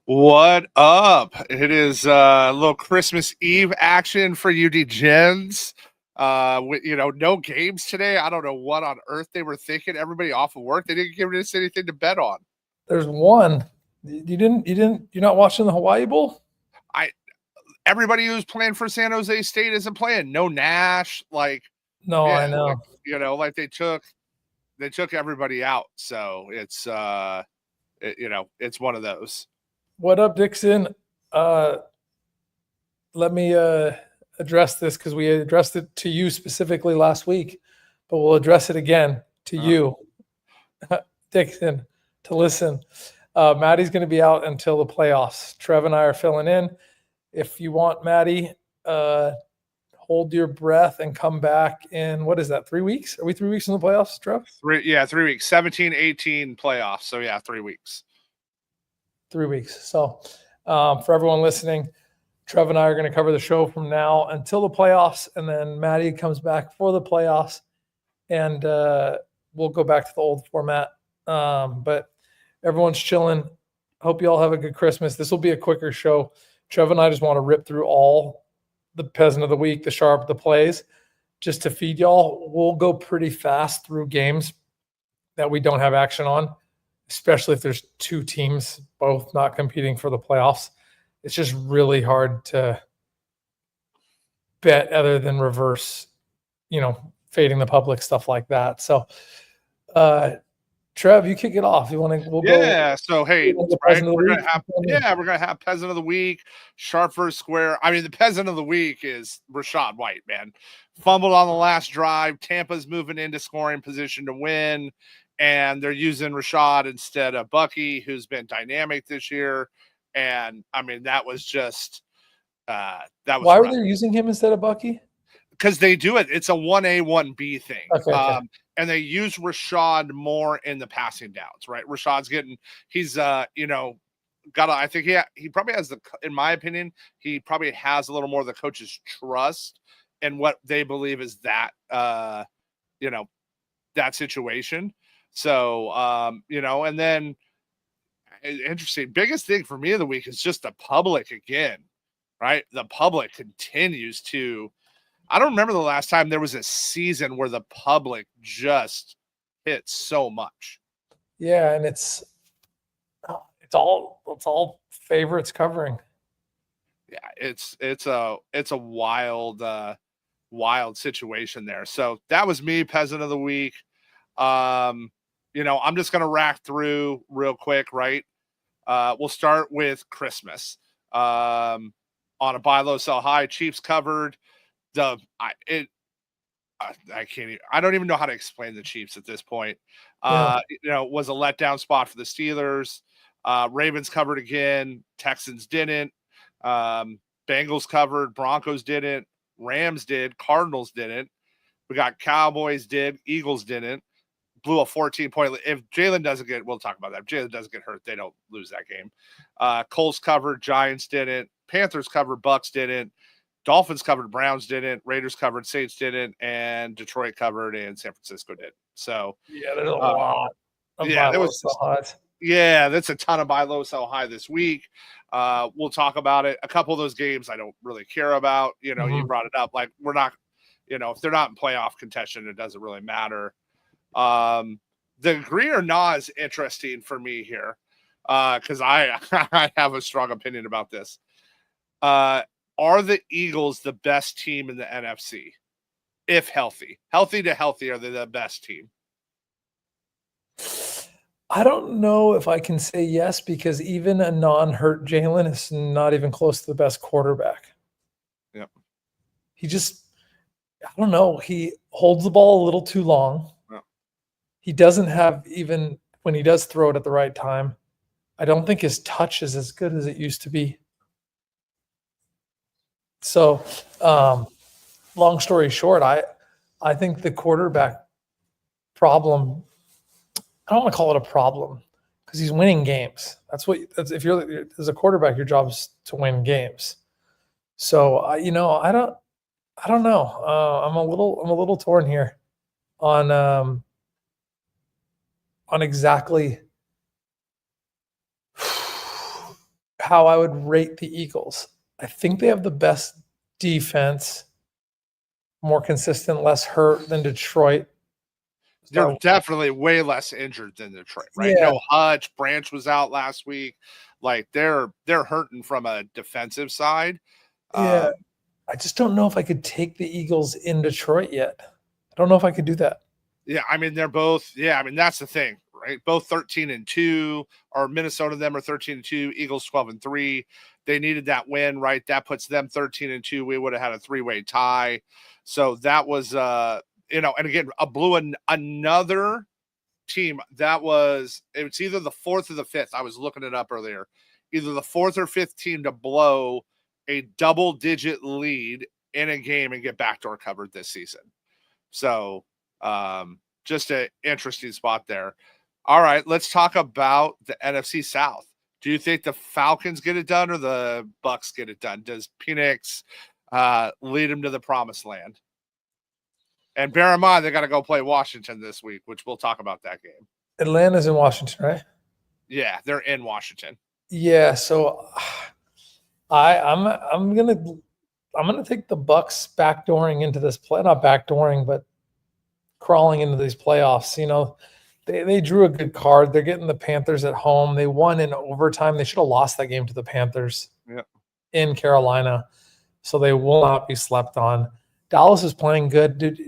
What up? It is a little Christmas Eve action for you Degens. No games today. I don't know what on earth they were thinking. Everybody off of work. They didn't give us anything to bet on. There's one. You're not watching the Hawaii Bowl? I Everybody who's playing for San Jose State isn't playing. No Nash. No, I know. They took everybody out. So it's one of those. What up, Dixon? Let me address this because we addressed it to you specifically last week, but we'll address it again to you, Dixon, to listen. Maddie's going to be out until the playoffs. Trev and I are filling in. If you want Maddie, hold your breath and come back in, what is that, 3 weeks? Are we 3 weeks in the playoffs, Trev? 3 weeks. 17, 18 playoffs. So, 3 weeks. 3 weeks. So for everyone listening, Trev and I are going to cover the show from now until the playoffs, and then Maddie comes back for the playoffs, and we'll go back to the old format. But everyone's chilling. Hope you all have a good Christmas. This will be a quicker show. Trev and I just want to rip through all the peasant of the week, the sharp, the plays, just to feed y'all. We'll go pretty fast through games that we don't have action on, especially if there's two teams both not competing for the playoffs. It's just really hard to bet other than reverse, fading the public, stuff like that. So, Trev, you kick it off. You want to? So hey, right? We're gonna have peasant of the week, sharp versus square. I mean, the peasant of the week is Rachaad White. Man, fumbled on the last drive. Tampa's moving into scoring position to win, and they're using Rachaad instead of Bucky, who's been dynamic this year. And I mean, that was just that was. Why were they using him instead of Bucky? Because they do it. It's a 1A, 1B thing. Okay. And they use Rachaad more in the passing downs, right? Rashaad's I think he probably has in my opinion, he probably has a little more of the coach's trust in what they believe is that situation. So, and then interesting. Biggest thing for me of the week is just the public again, right? The public continues to. I don't remember the last time there was a season where the public just hit so much. Yeah, and it's all favorites covering. Yeah, it's a wild situation there. So that was me, peasant of the week. I'm just gonna rack through real quick, right? We'll start with Christmas. On a buy low, sell high, Chiefs covered. I don't even know how to explain the Chiefs at this point. Was a letdown spot for the Steelers. Ravens covered again. Texans didn't. Bengals covered. Broncos didn't. Rams did. Cardinals didn't. We got Cowboys did. Eagles didn't. Blew a 14-point. If Jalen doesn't get, we'll talk about that. If Jalen doesn't get hurt, they don't lose that game. Colts covered. Giants didn't. Panthers covered. Bucks didn't. Dolphins covered, Browns didn't, Raiders covered, Saints didn't, and Detroit covered, and San Francisco did. So there's a lot. That's a ton of buy low, sell high this week. We'll talk about it. A couple of those games I don't really care about. You brought it up. Like we're not, if they're not in playoff contention, it doesn't really matter. The agree or not is interesting for me here because I I have a strong opinion about this. Are the Eagles the best team in the NFC? If healthy are they the best team? I don't know if I can say yes, because even a non-hurt Jalen is not even close to the best quarterback. Yep. I don't know. He holds the ball a little too long. Yep. He doesn't have, even when he does throw it at the right time, I don't think his touch is as good as it used to be. So, long story short, I think the quarterback problem, I don't want to call it a problem because he's winning games. If you're as a quarterback, your job is to win games. So, I don't know. I'm a little torn here on exactly how I would rate the Eagles. I think they have the best defense, more consistent, less hurt than Detroit. They're definitely way less injured than Detroit, right? Yeah. No Hutch, Branch was out last week. Like they're hurting from a defensive side. Yeah. I just don't know if I could take the Eagles in Detroit yet. I don't know if I could do that. Yeah, I mean, they're both, I mean, that's the thing, right? Both 13-2, or Minnesota, them are 13-2, Eagles 12-3. They needed that win, right? That puts them 13-2. We would have had a 3-way tie. So that was, and again, another team that it's either the fourth or the fifth. I was looking it up earlier. Either the fourth or fifth team to blow a double-digit lead in a game and get backdoor covered this season. So, just an interesting spot there. All right, let's talk about the NFC South. Do you think the Falcons get it done or the Bucks get it done? Does Penix lead them to the promised land? And bear in mind, they got to go play Washington this week, which we'll talk about that game. Atlanta's in Washington, right? Yeah, they're in Washington. Yeah, so I'm gonna take the Bucks backdooring into this play, not backdooring, but crawling into these playoffs. They drew a good card. They're getting the Panthers at home. They won in overtime. They should have lost that game to the Panthers in Carolina. So they will not be slept on. Dallas is playing good. Dude,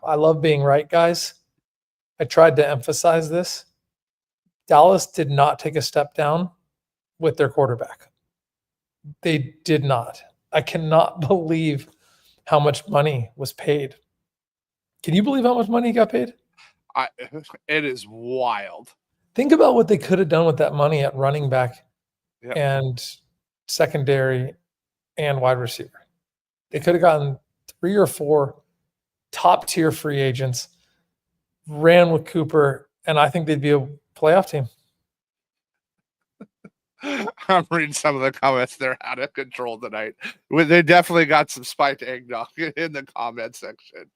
I love being right, guys. I tried to emphasize this. Dallas did not take a step down with their quarterback. They did not. I cannot believe how much money was paid. Can you believe how much money he got paid? It is wild. Think about what they could have done with that money at running back and secondary and wide receiver. They could have gotten 3 or 4 top-tier free agents, ran with Cooper, and I think they'd be a playoff team. I'm reading some of the comments. They're out of control tonight. They definitely got some spiked eggnog in the comment section.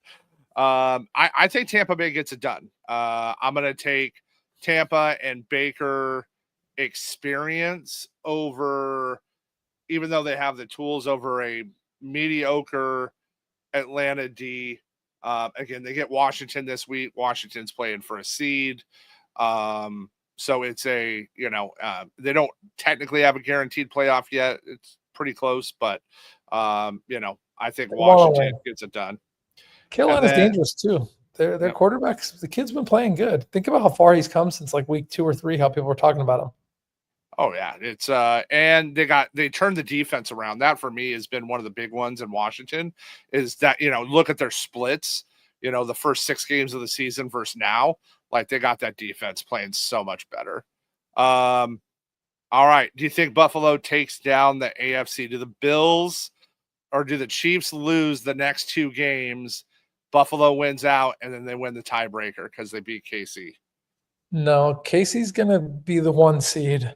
I think Tampa Bay gets it done. I'm going to take Tampa and Baker experience over, even though they have the tools, over a mediocre Atlanta D. Again, they get Washington this week. Washington's playing for a seed. So it's they don't technically have a guaranteed playoff yet. It's pretty close, but I think Washington gets it done. Carolina's dangerous too. Their quarterbacks, the kid's been playing good. Think about how far he's come since like week 2 or 3, how people were talking about him. Oh yeah. It's and they turned the defense around. That for me has been one of the big ones in Washington, is that, look at their splits, the first 6 games of the season versus now, like they got that defense playing so much better. All right. Do you think Buffalo takes down the AFC? Do the Bills or do the Chiefs lose the next 2 games? Buffalo wins out, and then they win the tiebreaker because they beat KC. No, KC's going to be the 1 seed.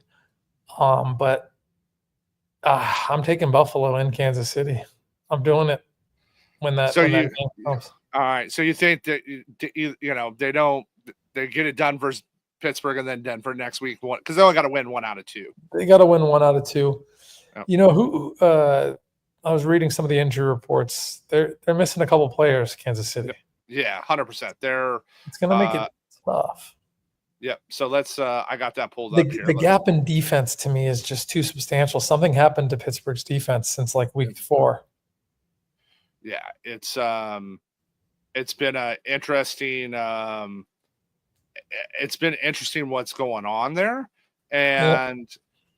But I'm taking Buffalo in Kansas City. I'm doing it when that game comes. All right. So you think that, they get it done versus Pittsburgh and then Denver next week, because they only got to win 1 out of 2. They got to win 1 out of 2. Yep. I was reading some of the injury reports. They're missing a couple players, Kansas City. Yeah, 100%. It's going to make it tough. Yep. So let's I got that pulled up here. The gap in defense to me is just too substantial. Something happened to Pittsburgh's defense since like week 4. Yeah, it's been a interesting what's going on there. And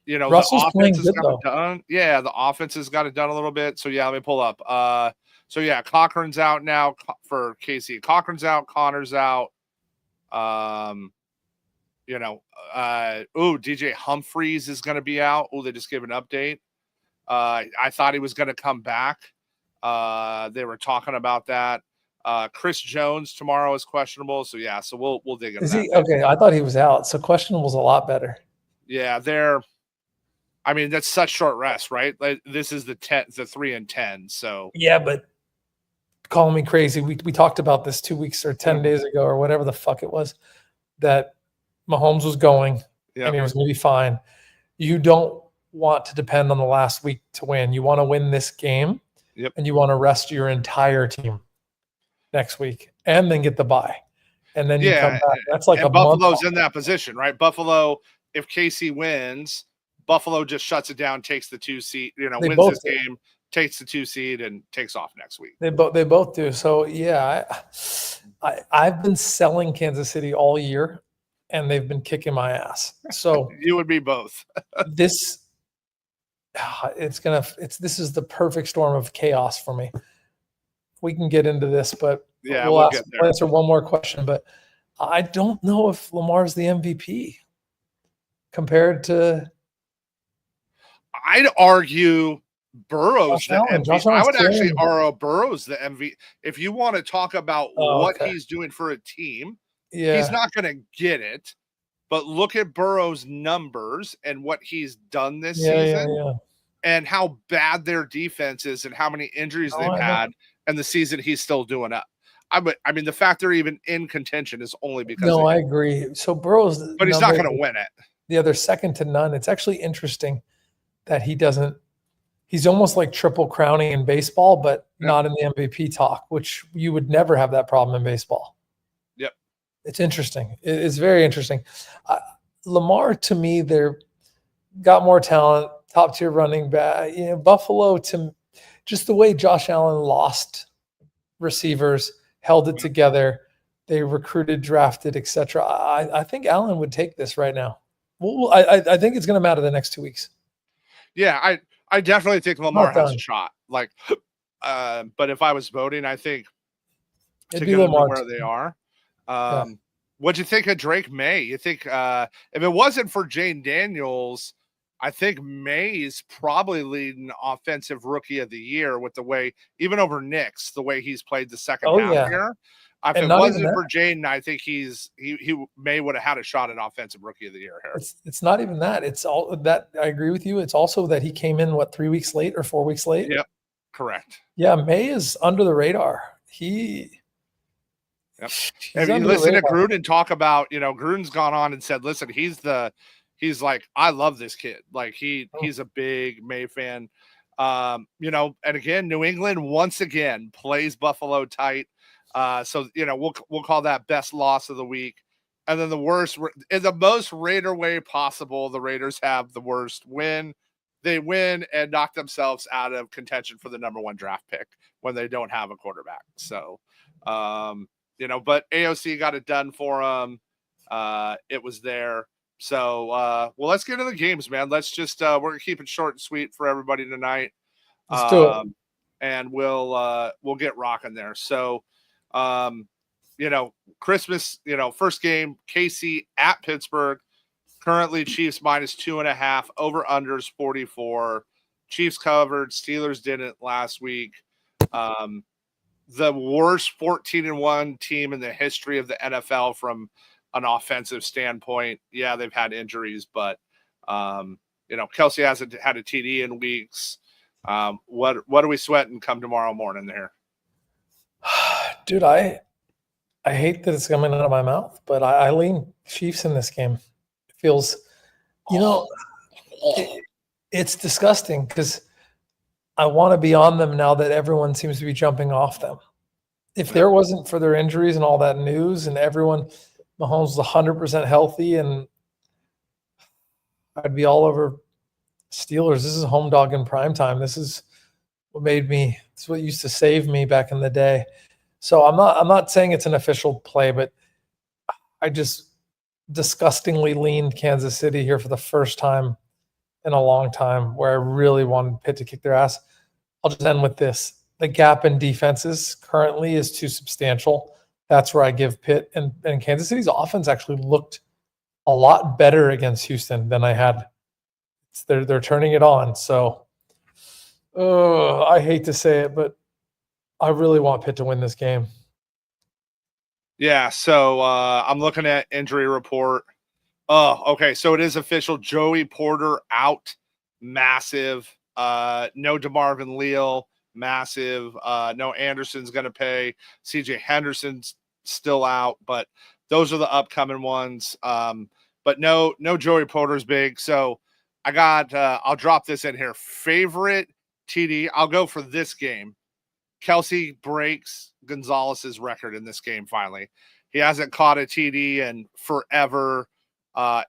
Russell's the playing offense good, has got it done. Yeah, the offense has got it done a little bit. So yeah, let me pull up. Cochran's out now for KC. Cochran's out, Connor's out. DJ Humphreys is going to be out. They just gave an update. I thought he was going to come back. They were talking about that. Chris Jones tomorrow is questionable. So yeah, so we'll dig into that. Is he okay? I thought he was out. So questionable is a lot better. Yeah, that's such short rest, right? Like this is the 3-10. So yeah, but calling me crazy. We talked about this 2 weeks or 10 days ago or whatever the fuck it was, that Mahomes was going and he was going to be fine. You don't want to depend on the last week to win. You want to win this game, and you want to rest your entire team next week, and then get the bye, and then you come back. That's like a Buffalo's month in that position, right? Buffalo, if KC wins, Buffalo just shuts it down, takes the 2 seed, wins this game, takes the 2 seed, and takes off next week. They both do. So yeah, I've been selling Kansas City all year, and they've been kicking my ass. So you would be both. This is the perfect storm of chaos for me. We can get into this, but we'll answer one more question. But I don't know if Lamar's the MVP compared to. I'd argue Burrow's the MVP. I would actually argue Burrow's the MVP. If you want to talk about what he's doing for a team, he's not going to get it. But look at Burrow's numbers and what he's done this season and how bad their defense is and how many injuries they've had and the season he's still doing up. I mean, the fact they're even in contention is only because I agree. So Burrow's, but he's not going to win it. The other second to none. It's actually interesting that he doesn't. He's almost like triple crowning in baseball, but not in the MVP talk, which you would never have that problem in baseball. Yep, it's interesting. It's very interesting. Lamar, to me, they're got more talent, top tier running back. Buffalo, to just the way Josh Allen lost receivers, held it together. They recruited, drafted, etc. I think Allen would take this right now. Well, I think it's going to matter the next 2 weeks. Yeah, I definitely think Lamar has a shot. Like, but if I was voting, I think to get them where they are. What'd you think of Drake May? You think if it wasn't for Jane Daniels, I think May is probably leading offensive rookie of the year with the way, even over Nix, the way he's played the second half here. If it wasn't for Jane, I think he May would have had a shot at offensive rookie of the year here. It's not even that. It's all that. I agree with you. It's also that he came in 3 weeks late or 4 weeks late. Yep, correct. Yeah, May is under the radar. If you listen to Gruden talk about, Gruden's gone on and said, listen, he's like, I love this kid. Like he's a big May fan. And again, New England once again plays Buffalo tight. So we'll call that best loss of the week. And then the worst, in the most Raider way possible, the Raiders have the worst win. They win and knock themselves out of contention for the number 1 draft pick when they don't have a quarterback. So, but AOC got it done for them. It was there. So, well, let's get into the games, man. Let's just, we're going to keep it short and sweet for everybody tonight. Let's do it. And we'll get rocking there. So, Christmas, first game, KC at Pittsburgh. Currently Chiefs -2.5, over unders 44. Chiefs covered, Steelers didn't last week. The worst 14-1 team in the history of the NFL from an offensive standpoint. Yeah, they've had injuries, but Kelsey hasn't had a TD in weeks. What are we sweating come tomorrow morning there? Dude, I hate that it's coming out of my mouth, but I lean Chiefs in this game. It feels, it's disgusting because I want to be on them now that everyone seems to be jumping off them. If there wasn't for their injuries and all that news and everyone, Mahomes was 100% healthy, and I'd be all over Steelers. This is home dog in prime time. This is what it's what used to save me back in the day. So I'm not saying it's an official play, but I just disgustingly leaned Kansas City here for the first time in a long time, where I really wanted Pitt to kick their ass. I'll just end with this. The gap in defenses currently is too substantial. That's where I give Pitt, and Kansas City's offense actually looked a lot better against Houston than I had. They're turning it on. So I hate to say it, but I really want Pitt to win this game. Yeah, so I'm looking at injury report. Oh, okay, so it is official. Joey Porter out, massive. No DeMarvin Leal, massive. No Anderson's going to pay. CJ Henderson's still out, but those are the upcoming ones. But no Joey Porter's big. So I'll drop this in here. Favorite TD. I'll go for this game. Kelsey breaks Gonzalez's record in this game. Finally, he hasn't caught a TD in forever.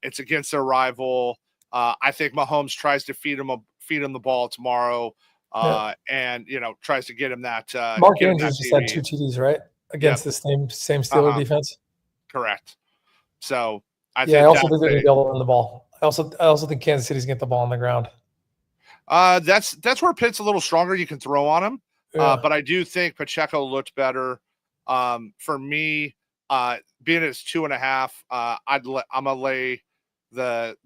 It's against their rival. I think Mahomes tries to feed him the ball tomorrow, and tries to get him that. Mark Andrews just had 2 TDs, right, against the same Steeler defense. Correct. So I also think they're going to be able to run the ball. I also think Kansas City's going to get the ball on the ground. That's where Pitt's a little stronger. You can throw on him, but I do think Pacheco looked better. For me, being it's 2.5, I'm gonna lay the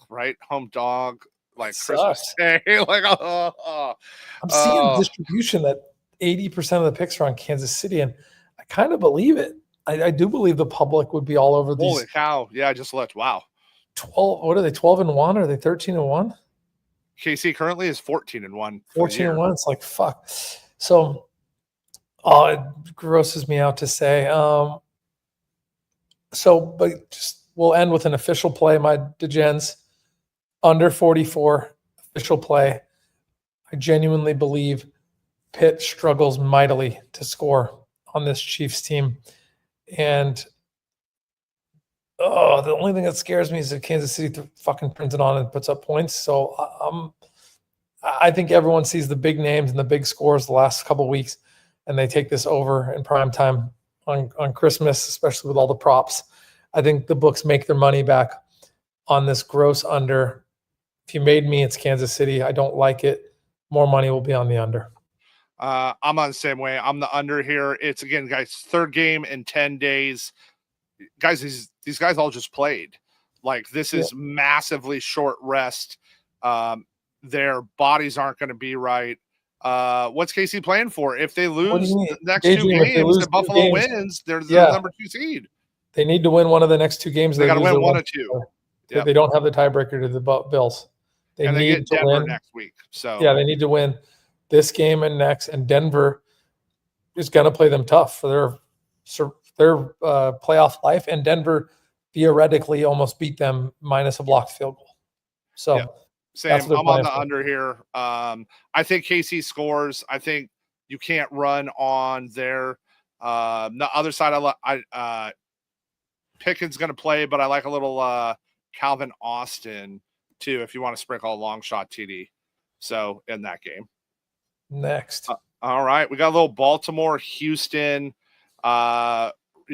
right home dog like Christmas Day. Like I'm seeing distribution that 80% of the picks are on Kansas City, and I kind of believe it. I do believe the public would be all over these. Holy cow! Yeah, I just looked. Wow. 12. What are they? 12-1? Are they 13-1? KC currently is 14-1. 14-1. It's like fuck. So, it grosses me out to say. But just we'll end with an official play. My Degens under 44 official play. I genuinely believe Pitt struggles mightily to score on this Chiefs team, and the only thing that scares me is that Kansas City fucking prints it on and puts up points. So I think everyone sees the big names and the big scores the last couple of weeks, and they take this over in prime time on Christmas, especially with all the props. I think the books make their money back on this gross under. If you made me, it's Kansas City. I don't like it. More money will be on the under. I'm on the same way. I'm the under here. It's, again, guys, third game in 10 days. Guys, these guys all just played. Like, this is massively short rest. Their bodies aren't going to be right. What's KC playing for? If they lose the next two games and Buffalo wins, they're the number 2 seed. They need to win one of the next 2 games. They got to win 1 or 2. Yep. They don't have the tiebreaker to the Bills. They get Denver next week. So they need to win this game and next. And Denver is going to play them tough for their playoff life. And Denver theoretically almost beat them minus a blocked field goal. So same. I'm on the under here. I think KC scores. I think you can't run on their the other side. Pickett's going to play, but I like a little Calvin Austin too, if you want to sprinkle a long shot TD. So in that game. Next. All right. We got a little Baltimore, Houston.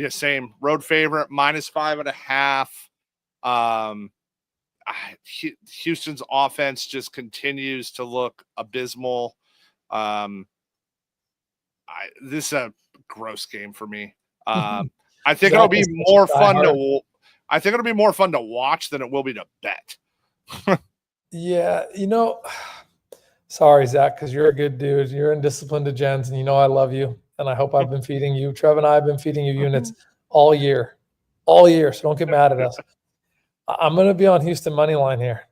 Same road favorite, minus 5.5. Houston's offense just continues to look abysmal. This is a gross game for me. I think it'll be more fun to. I think it'll be more fun to watch than it will be to bet. Yeah, sorry, Zach, because you're a good dude. You're in disciplined Degens, and I love you, and I hope I've been feeding you. Trev and I have been feeding you units all year. So don't get mad at us. I'm going to be on Houston money line here.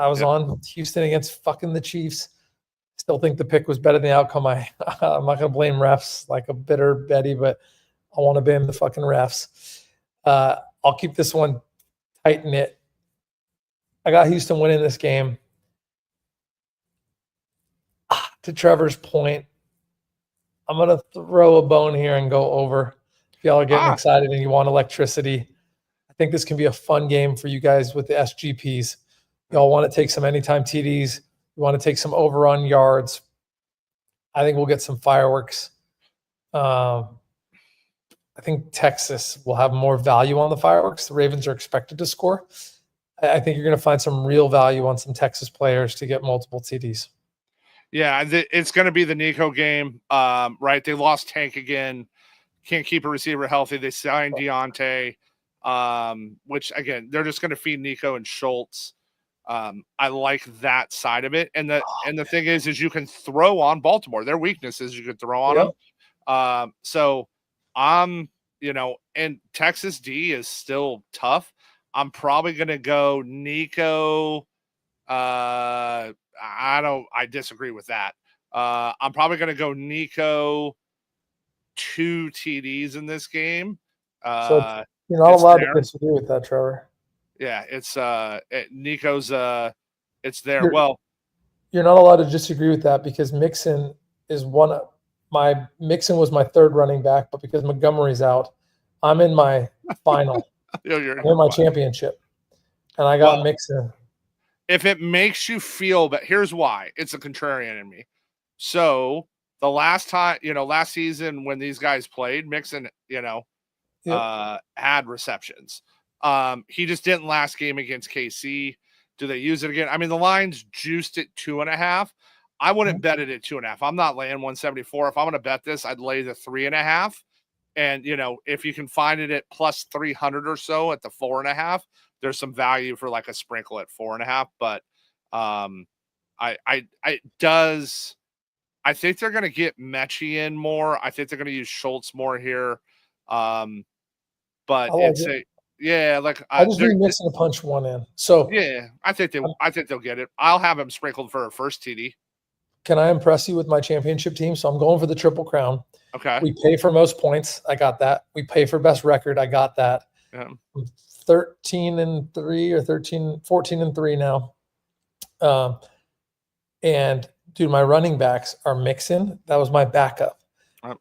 I was on Houston against fucking the Chiefs. Still think the pick was better than the outcome. I'm not going to blame refs like a bitter Betty, but I want to blame the fucking refs. I'll keep this one tight knit. I got Houston winning this game. To Trevor's point, I'm going to throw a bone here and go over. If y'all are getting excited and you want electricity, I think this can be a fun game for you guys with the SGPs. Y'all want to take some anytime TDs. You want to take some over-on yards. I think we'll get some fireworks. I think Texas will have more value on the fireworks. The Ravens are expected to score. I think you're going to find some real value on some Texas players to get multiple TDs. Yeah, it's going to be the Nico game, right? They lost Tank again. Can't keep a receiver healthy. They signed Deontay, which, again, they're just going to feed Nico and Schultz. I like that side of it. And the thing is you can throw on Baltimore. Their weakness is you can throw on them. So I'm, and Texas D is still tough. I'm probably going to go Nico. I disagree with that. I'm probably going to go Nico 2 TDs in this game. So you're not allowed to disagree with that, Trevor. Yeah, it's Nico's it's there. You're, Well, you're not allowed to disagree with that because Mixon is Mixon was my third running back, but because Montgomery's out, I'm in my final. you're I'm in my fine. championship, and I got Well, Mixon. if it makes you feel, but here's why: it's a contrarian in me. So the last time, last season when these guys played, Mixon, had receptions. He just didn't last game against KC. Do they use it again? I mean, the line's juiced at 2.5. I wouldn't bet it at 2.5. I'm not laying 174. If I'm going to bet this, I'd lay the 3.5. And if you can find it at plus 300 or so at the 4.5, there's some value for like a sprinkle at 4.5. But I think they're going to get Mechie in more. I think they're going to use Schultz more here. But I just need Mixon to punch one in. So yeah, I think they'll get it. I'll have him sprinkled for a first TD. Can I impress you with my championship team? So I'm going for the Triple Crown. Okay. We pay for most points. I got that. We pay for best record. I got that. Yeah. 13-3 or 14-3 now. And dude, my running backs are Mixon. That was my backup. I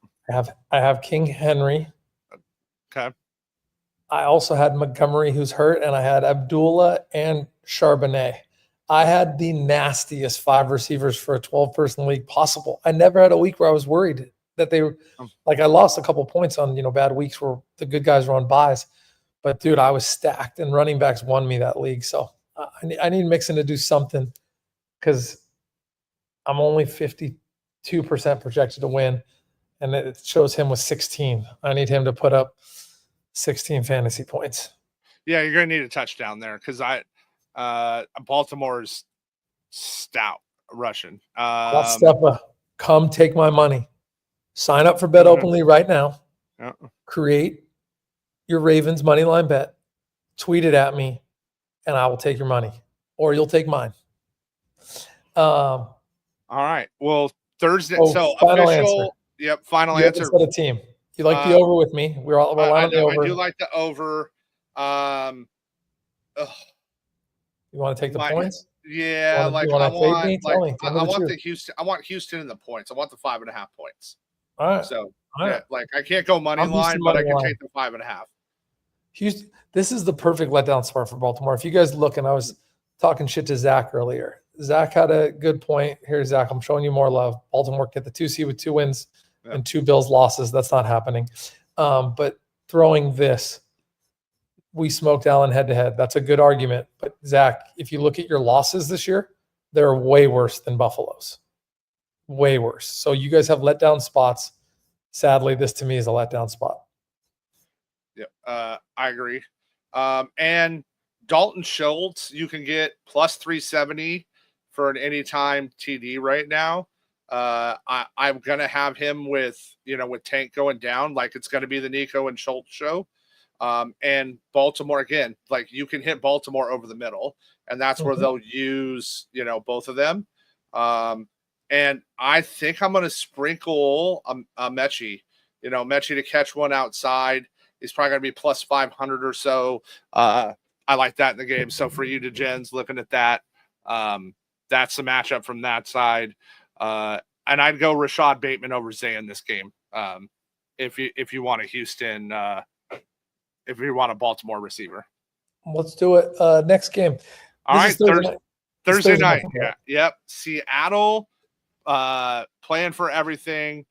have King Henry. Okay. I also had Montgomery, who's hurt, and I had Abdullah and Charbonnet. I had the nastiest 5 receivers for a 12-person league possible. I never had a week where I was worried that they were like, I lost a couple points on, bad weeks where the good guys were on buys. But dude, I was stacked and running backs won me that league. So I need Mixon to do something because I'm only 52% projected to win. And it shows him with 16. I need him to put up 16 fantasy points. Yeah, you're going to need a touchdown there because Baltimore's stout Russian. Come take my money. Sign up for Bet Openly right now. Create your Ravens money line bet. Tweet it at me, and I will take your money, or you'll take mine. All right. Well, Thursday. So final answer. Yep. Final answer. For the team. You like the over with me? We're lining the over. I do like the over. You want to take the points? Yeah, I want Houston in the points. I want the 5.5 points. All right. So I can't go money line, but I can take the 5.5. Houston, this is the perfect letdown spot for Baltimore. If you guys look, and I was talking shit to Zach earlier. Zach had a good point. Here, Zach, I'm showing you more love. Baltimore get the 2 seed with 2 wins and 2 Bills losses. That's not happening. But throwing this, we smoked Allen head-to-head. That's a good argument. But, Zach, if you look at your losses this year, they're way worse than Buffalo's. Way worse. So you guys have letdown spots. Sadly, this to me is a letdown spot. Yeah, I agree. And Dalton Schultz, you can get plus 370 for an anytime TD right now. I'm going to have him with Tank going down, like it's going to be the Nico and Schultz show. And Baltimore, again, like you can hit Baltimore over the middle, and that's where they'll use, both of them. And I think I'm going to sprinkle a Mechie, Mechie to catch one outside. He's probably going to be plus 500 or so. I like that in the game. So for you, Degens, looking at that, that's the matchup from that side. And I'd go Rashad Bateman over Zay in this game. If you want a Houston, if you want a Baltimore receiver. Let's do it. Next game. All right. Thursday night. Yeah. Yep. Seattle playing for everything.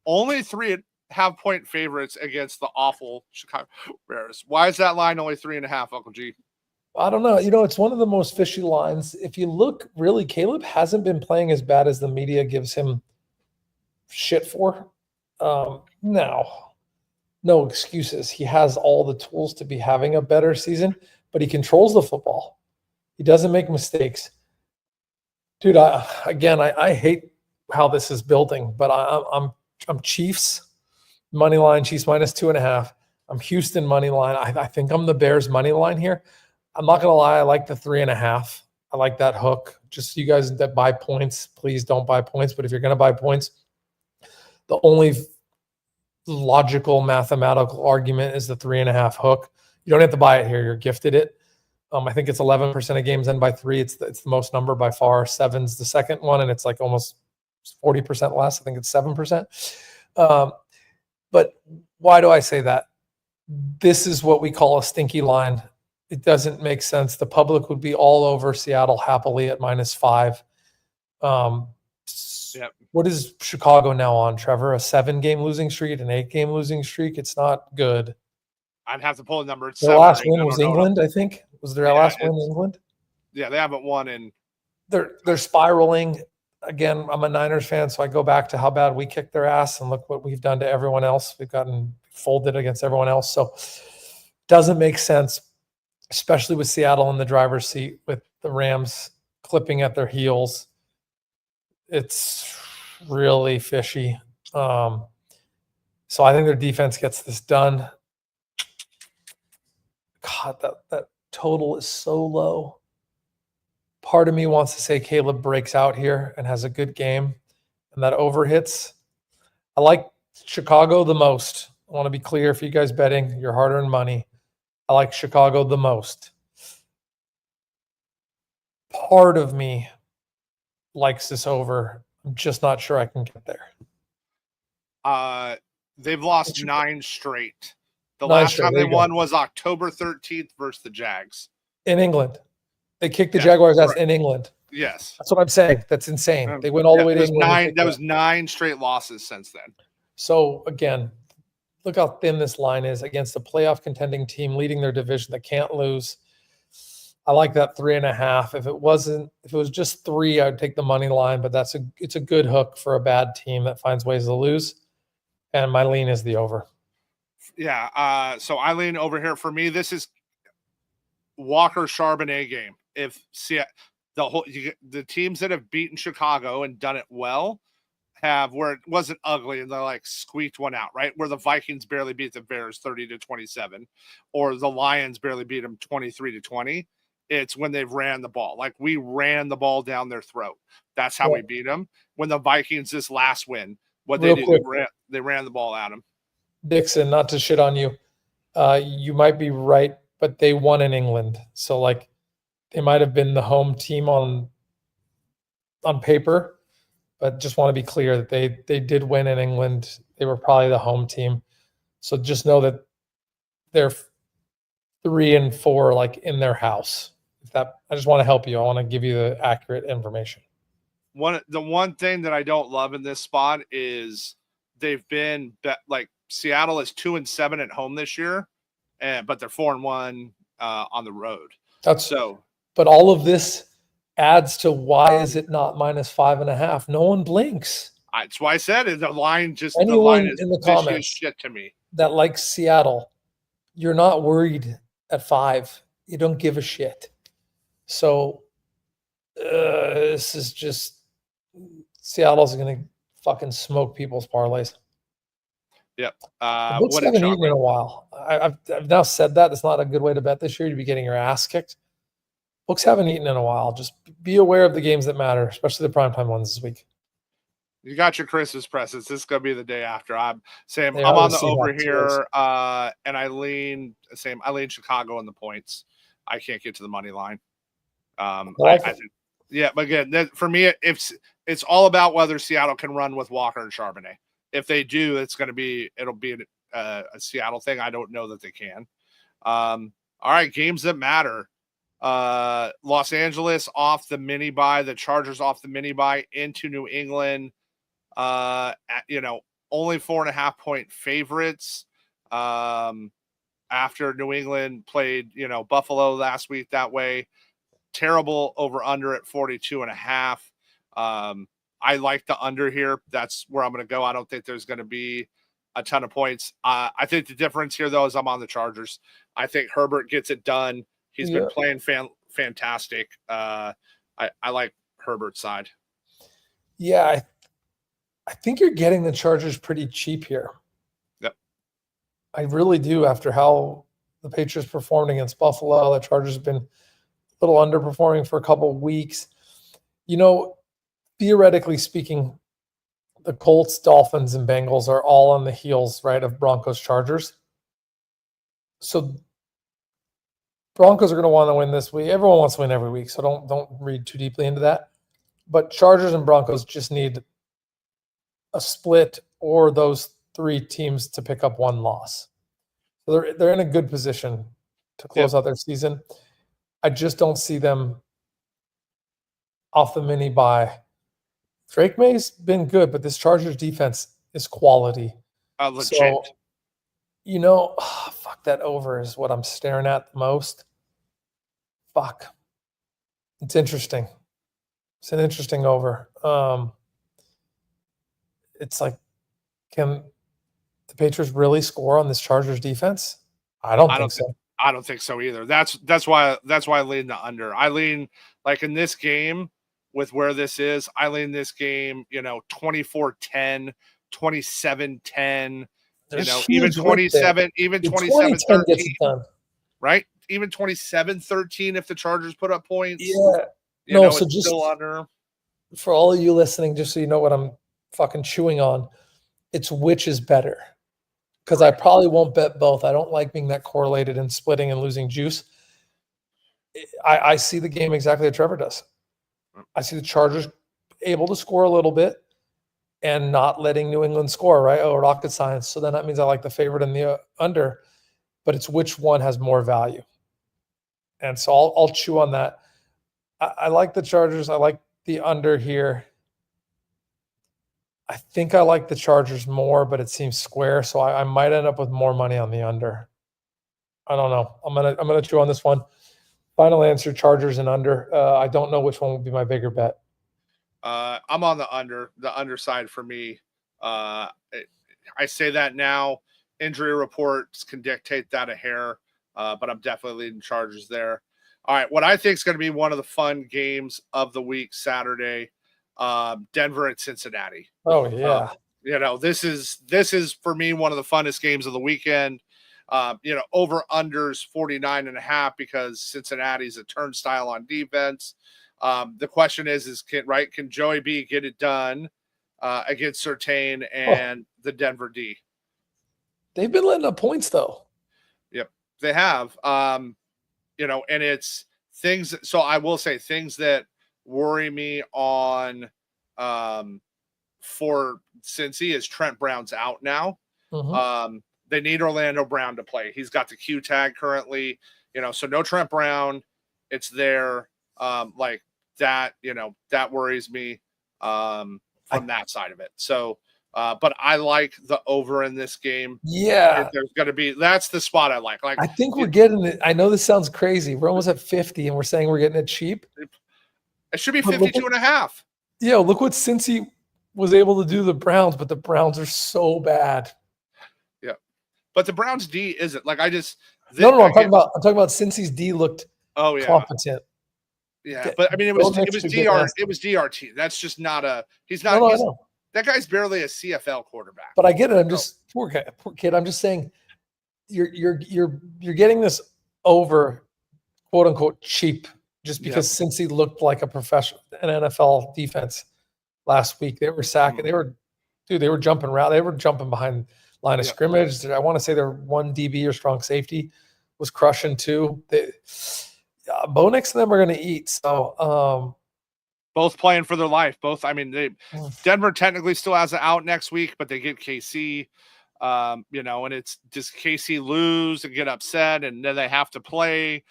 Only 3.5 point favorites against the awful Chicago Bears. Why is that line only 3.5, Uncle G? I don't know. It's one of the most fishy lines. If you look, really, Caleb hasn't been playing as bad as the media gives him shit for. No excuses. He has all the tools to be having a better season, but he controls the football. He doesn't make mistakes. Dude, I hate how this is building, but I'm Chiefs money line, Chiefs minus 2.5. I'm Houston money line. I think I'm the Bears money line here. I'm not gonna lie, I like the 3.5. I like that hook. Just you guys that buy points, please don't buy points. But if you're gonna buy points, the only logical mathematical argument is the 3.5 hook. You don't have to buy it here. You're gifted it. I think it's 11% of games end by 3. It's the most number by far. 7's the second one, and it's like almost 40% less. I think it's 7%. But why do I say that? This is what we call a stinky line. It doesn't make sense. The public would be all over Seattle happily at -5. Yep. What is Chicago now on, Trevor? A 7-game losing streak, an 8-game losing streak? It's not good. I'd have to pull a number. It's Their 7 or last 8. win was England, I think. Was their last win England? Yeah, they haven't won in. They're spiraling. Again, I'm a Niners fan, so I go back to how bad we kicked their ass, and look what we've done to everyone else. We've gotten folded against everyone else. So doesn't make sense, especially with Seattle in the driver's seat, with the Rams clipping at their heels. It's really fishy. So I think their defense gets this done. God, that total is so low. Part of me wants to say Caleb breaks out here and has a good game, and that over hits. I like Chicago the most. I want to be clear, for you guys betting your hard-earned money, I like Chicago the most. Part of me likes this over. I'm just not sure I can get there. They've lost 9 straight. The last time they won was October 13th versus the Jags. In England. They kicked the Jaguars' ass in England. Yes. That's what I'm saying. That's insane. They went all the way to England. That was 9 straight losses since then. So, again, look how thin this line is against a playoff contending team leading their division that can't lose. I like that 3.5. If it was just 3, I'd take the money line, but it's a good hook for a bad team that finds ways to lose. And my lean is the over. Yeah. So I lean over here. For me, this is Walker Charbonnet game. If the teams that have beaten Chicago and done it well have, where it wasn't ugly and they like squeaked one out, right? Where the Vikings barely beat the Bears 30-27, or the Lions barely beat them 23-20. It's when they've ran the ball. Like, we ran the ball down their throat. That's how we beat them. When the Vikings, this last win, what they did, they ran the ball at them. Dixon, not to shit on you. You might be right, but they won in England. So, like, they might have been the home team on paper, but just want to be clear that they did win in England. They were probably the home team. So just know that they're 3-4, like, in their house. I just want to help you. I want to give you the accurate information. The one thing that I don't love in this spot is they've been like, Seattle is 2-7 at home this year, but they're 4-1 on the road. But all of this adds to why is it not -5.5? No one blinks. That's why I said it. The line is in the comments shit to me. That likes Seattle, you're not worried at 5. You don't give a shit. So this is just, Seattle's going to fucking smoke people's parlays. Yep. The books haven't eaten in a while. I've now said that. It's not a good way to bet this year. You'd be getting your ass kicked. Books haven't eaten in a while. Just be aware of the games that matter, especially the primetime ones this week. You got your Christmas presents. This is going to be the day after. I'm on the over here, and I lean Chicago on the points. I can't get to the money line. I think, but again, for me, it's all about whether Seattle can run with Walker and Charbonnet. If they do, it'll be a Seattle thing. I don't know that they can. All right, games that matter. Los Angeles off the mini bye, the Chargers off the mini bye into New England. Only 4.5 point favorites. After New England played, Buffalo last week that way. Terrible over under at 42.5. I like the under here. That's where I'm going to go. I don't think there's going to be a ton of points. I think the difference here, though, is I'm on the Chargers. I think Herbert gets it done. He's been playing fantastic. I like Herbert's side. Yeah, I think you're getting the Chargers pretty cheap here. Yep. I really do, after how the Patriots performed against Buffalo. The Chargers have been a little underperforming for a couple of weeks. Theoretically speaking, the Colts, Dolphins, and Bengals are all on the heels, right, of Broncos, Chargers. So Broncos are going to want to win this week. Everyone wants to win every week, so don't read too deeply into that. But Chargers and Broncos just need a split or those three teams to pick up one loss. So they're in a good position to close out their season. I just don't see them off the mini bye. Drake May's been good, but this Chargers defense is quality. Legit. So, fuck, that over is what I'm staring at the most. Fuck. It's interesting. It's an interesting over. It's like, can the Patriots really score on this Chargers defense? I don't think so. I don't think so either. That's why I lean the under. I lean, like, in this game with where this is, I lean this game, 24-10, 27-10, even 27, even 27-13. Right? Even 27-13 if the Chargers put up points. Yeah. So just still under. For all of you listening, just so you know what I'm fucking chewing on, it's which is better. Because I probably won't bet both. I don't like being that correlated and splitting and losing juice. I see the game exactly as Trevor does. I see the Chargers able to score a little bit and not letting New England score, right? Oh, rocket science. So then that means I like the favorite and the under, but it's which one has more value. And so I'll chew on that. I like the Chargers. I like the under here. I think I like the Chargers more, but it seems square, so I might end up with more money on the under. I don't know. I'm gonna chew on this one. Final answer: Chargers and under. I don't know which one would be my bigger bet. I'm on the underside for me. I say that now. Injury reports can dictate that a hair, but I'm definitely leading Chargers there. All right, what I think is going to be one of the fun games of the week, Saturday, Denver at Cincinnati. Oh yeah. This is for me one of the funnest games of the weekend. Over unders 49.5 because Cincinnati's a turnstile on defense. The question is can Joey B get it done against Surtain and the Denver D? They've been letting up points though. Yep, they have. And it's things. So I will say things that worry me on for Cincy is Trent Brown's out now. Mm-hmm. They need Orlando Brown to play. He's got the Q tag currently, so no Trent Brown. It's there. Like that, that worries me from that side of it. So, but I like the over in this game. Yeah. There's going to be, that's the spot I like. I think we're getting it. I know this sounds crazy. We're almost at 50 and we're saying we're getting it cheap. It should be 52.5. Yeah. Look what Cincy was able to do to the Browns, but the Browns are so bad. Yeah. But the Browns D isn't like, I'm talking about Cincy's D looked competent. Yeah. But I mean, it was DRT. That's just not he's not, that guy's barely a CFL quarterback. But I get it. I'm just poor kid. I'm just saying you're getting this over, quote unquote, cheap just because Cincy looked like an NFL defense last week. They were sacking. They were jumping around. They were jumping behind line of scrimmage. I want to say their one DB or strong safety was crushing too. Bo Nix and them are going to eat. So both playing for their life. Denver technically still has an out next week, but they get KC. And it's just KC lose and get upset, and then they have to play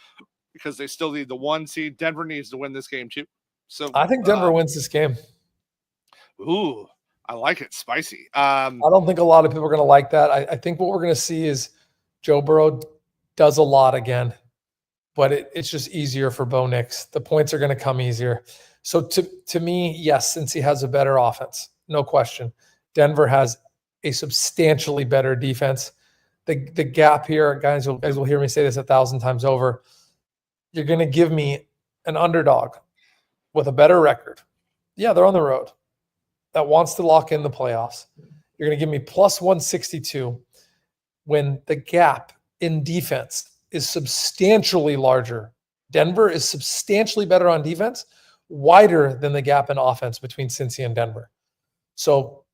because they still need the 1 seed. Denver needs to win this game too. So I think Denver wins this game. Ooh, I like it. Spicy. I don't think a lot of people are going to like that. I think what we're going to see is Joe Burrow does a lot again, but it's just easier for Bo Nix. The points are going to come easier. So to me, yes, since he has a better offense, no question. Denver has a substantially better defense. The gap here, guys will hear me say this 1,000 times over. You're going to give me an underdog with a better record. Yeah, they're on the road. That wants to lock in the playoffs. You're going to give me plus 162 when the gap in defense is substantially larger. Denver is substantially better on defense, wider than the gap in offense between Cincy and Denver. So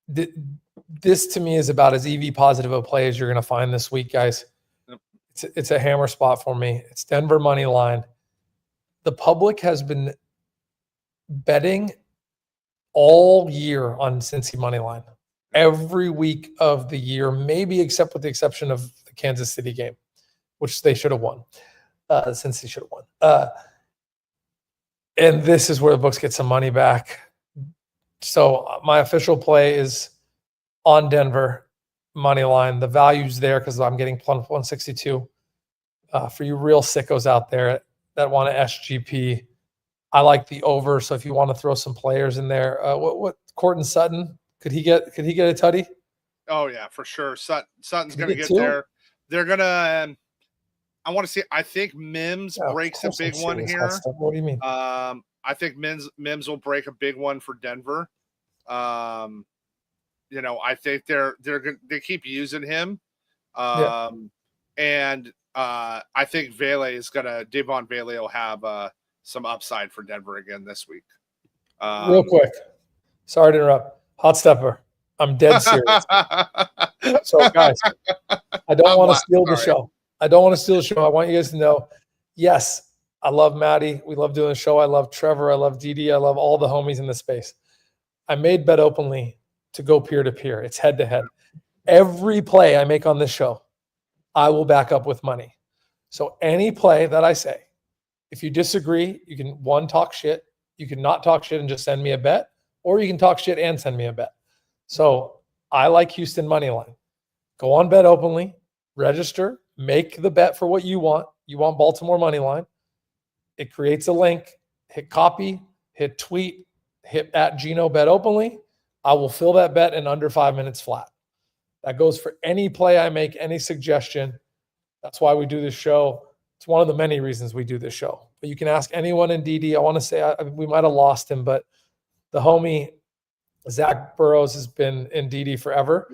this to me is about as EV positive a play as you're going to find this week, guys. Yep. It's a hammer spot for me. It's Denver money line. The public has been betting all year on Cincy money line every week of the year, maybe except with the exception of the Kansas City game, which they should have won. Cincy should have won. And this is where the books get some money back. So my official play is on Denver money line. The value's there because I'm getting plus 162. For you real sickos out there that want to SGP, I like the over. So if you want to throw some players in there, what Courtland Sutton, could he get a tutty? Oh yeah, for sure. Sutton's going to get two? there. They're going to. I want to see. I think Mims breaks a big one here. What do you mean? I think Mims will break a big one for Denver. I think they keep using him. And I think Devon Bailey will have some upside for Denver again this week. Real quick, sorry to interrupt. Hot stepper, I'm dead serious. So guys, I don't want to steal the show. I don't want to steal the show. I want you guys to know, yes, I love Maddie. We love doing the show. I love Trevor. I love DD. I love all the homies in the space. I made Bet Openly to go peer-to-peer. It's head-to-head. Every play I make on this show, I will back up with money. So any play that I say, if you disagree, you can, one, talk shit. You can not talk shit and just send me a bet, or you can talk shit and send me a bet. So I like Houston money line. Go on Bet Openly, register, make the bet for what you want. You want Baltimore money line. It creates a link. Hit copy, hit tweet, hit at Gino Bet Openly. I will fill that bet in under 5 minutes flat. That goes for any play I make, any suggestion. That's why we do this show. It's one of the many reasons we do this show. But you can ask anyone in DD. I want to say we might have lost him, but the homie Zach Burrows has been in DD forever.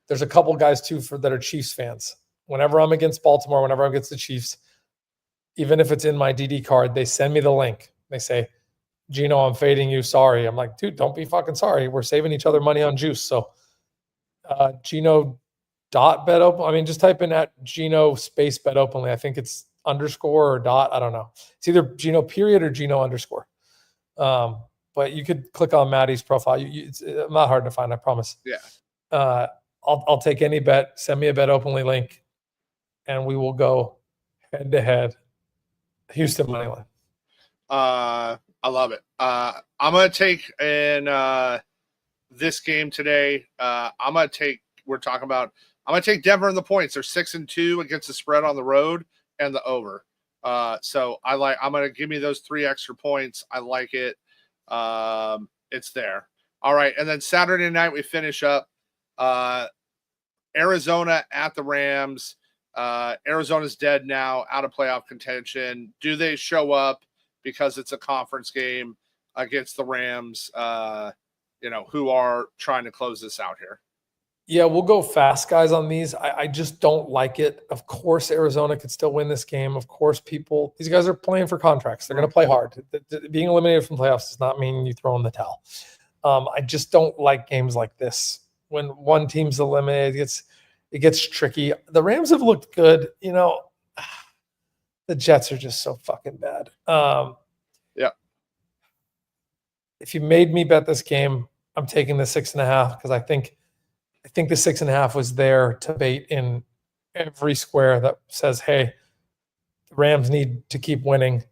There's a couple guys too that are Chiefs fans. Whenever I'm against Baltimore, whenever I'm against the Chiefs, even if it's in my DD card, they send me the link. They say, Gino, I'm fading you. Sorry. I'm like, dude, don't be fucking sorry. We're saving each other money on juice. So Gino dot bet open. I mean, just type in at Gino space bet openly. I think it's underscore or dot. I don't know. It's either Gino period or Gino underscore. But you could click on Maddie's profile. It's not hard to find, I promise. Yeah. I'll take any bet. Send me a Bet Openly link, and we will go head to head. Houston money line. I love it. I'm gonna take in this game today. I'm gonna take Denver in the points. They're 6-2 against the spread on the road and the over. So I'm gonna give me those 3 extra points. I like it. It's there. All right, and then Saturday night we finish up. Arizona at the Rams. Arizona's dead now, out of playoff contention. Do they show up because it's a conference game against the Rams, who are trying to close this out here? Yeah, we'll go fast, guys, on these. I just don't like it. Of course, Arizona could still win this game. Of course, these guys are playing for contracts. They're going to play hard. Being eliminated from playoffs does not mean you throw in the towel. I just don't like games like this. When one team's eliminated, it gets tricky. The Rams have looked good. The Jets are just so fucking bad. Yeah. If you made me bet this game, I'm taking the 6.5 because I think the 6.5 was there to bait in every square that says, hey, the Rams need to keep winning,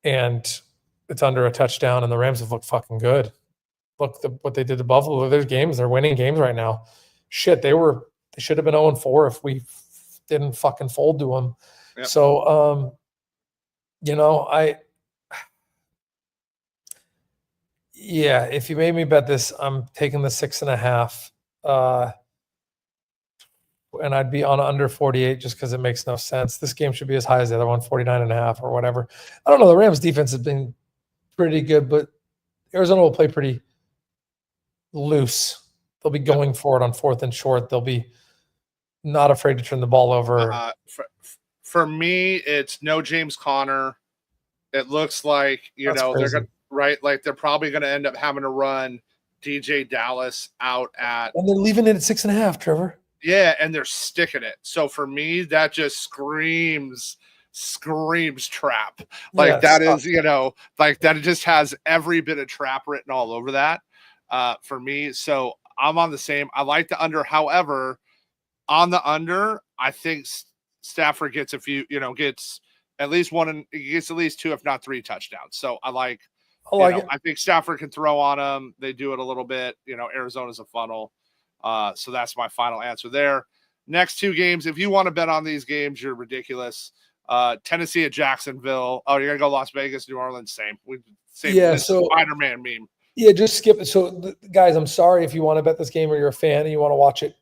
and it's under a touchdown, and the Rams have looked fucking good. Look what they did to Buffalo. They're winning games right now. Shit, they should have been 0-4 if we didn't fucking fold to them. Yep. So, if you made me bet this, I'm taking the 6.5. And I'd be on under 48 just because it makes no sense. This game should be as high as the other one, 49.5 or whatever. I don't know. The Rams defense has been pretty good, but Arizona will play pretty loose. They'll be going for it on 4th and short. They'll be not afraid to turn the ball over. For me, it's no James Conner. It looks like, they're going they're probably going to end up having to run DJ Dallas out at. And they're leaving it at 6.5, Trevor. Yeah, and they're sticking it. So for me, that just screams trap. Like Yeah, that is, like that it just has every bit of trap written all over that for me. So I'm on the same. I like the under. However, on the under, I think Stafford gets a few, gets at least one and gets at least two, if not three touchdowns. So I like, it. I think Stafford can throw on them. They do it a little bit. Arizona's a funnel. So that's my final answer there. Next two games, if you want to bet on these games, you're ridiculous. Tennessee at Jacksonville. Oh, you're gonna go Las Vegas, New Orleans. Same. Yeah, this so Spider-Man meme. Yeah, just skip it. So, guys, I'm sorry if you want to bet this game or you're a fan and you want to watch it.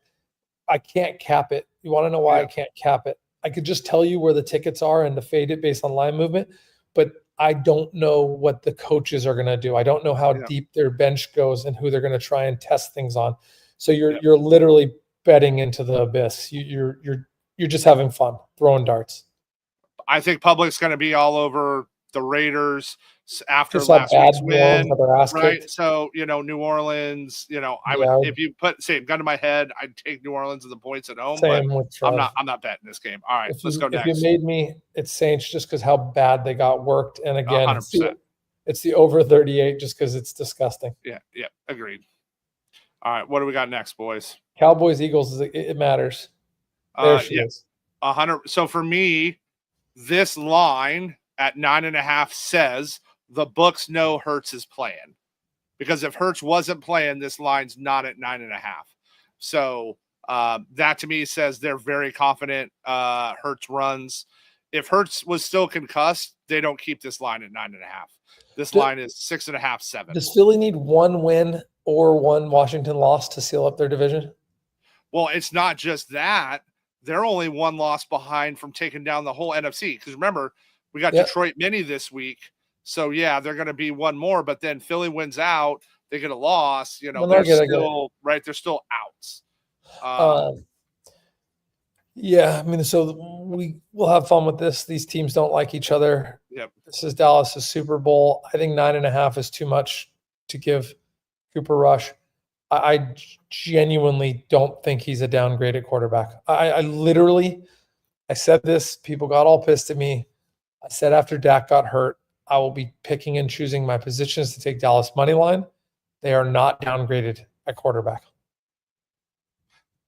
I can't cap it. You want to know why I can't cap it? I could just tell you where the tickets are and to fade it based on line movement, but I don't know what the coaches are going to do. I don't know how deep their bench goes and who they're going to try and test things on. So you're literally betting into the abyss. You're just having fun throwing darts. I think public's going to be all over the Raiders after Just last week's win, right? Kicked. So New Orleans. I would if you put gun to my head, I'd take New Orleans and the points at home. Same but with I'm not betting this game. All right, let's go next. If you made me, it's Saints just because how bad they got worked, and again, 100%. It's the over 38 just because it's disgusting. Yeah, agreed. All right, what do we got next, boys? Cowboys, Eagles, it matters. There she is. 100. So for me, this line at 9.5 says the books know Hurts is playing, because if Hurts wasn't playing, this line's not at 9.5. So that to me says they're very confident Hurts runs. If Hurts was still concussed, they don't keep this line at 9.5. This line is 6.5, 7. Does Philly need one win or one Washington loss to seal up their division? Well, it's not just that. They're only one loss behind from taking down the whole NFC. Because remember, we got Detroit Mini this week. So, they're going to be one more. But then Philly wins out. They get a loss. They're still outs. Yeah, I mean, so we'll have fun with this. These teams don't like each other. Yep. This is Dallas' Super Bowl. I think 9.5 is too much to give Cooper Rush. I genuinely don't think he's a downgraded quarterback. I literally said this. People got all pissed at me. I said after Dak got hurt, I will be picking and choosing my positions to take Dallas money line. They are not downgraded at quarterback.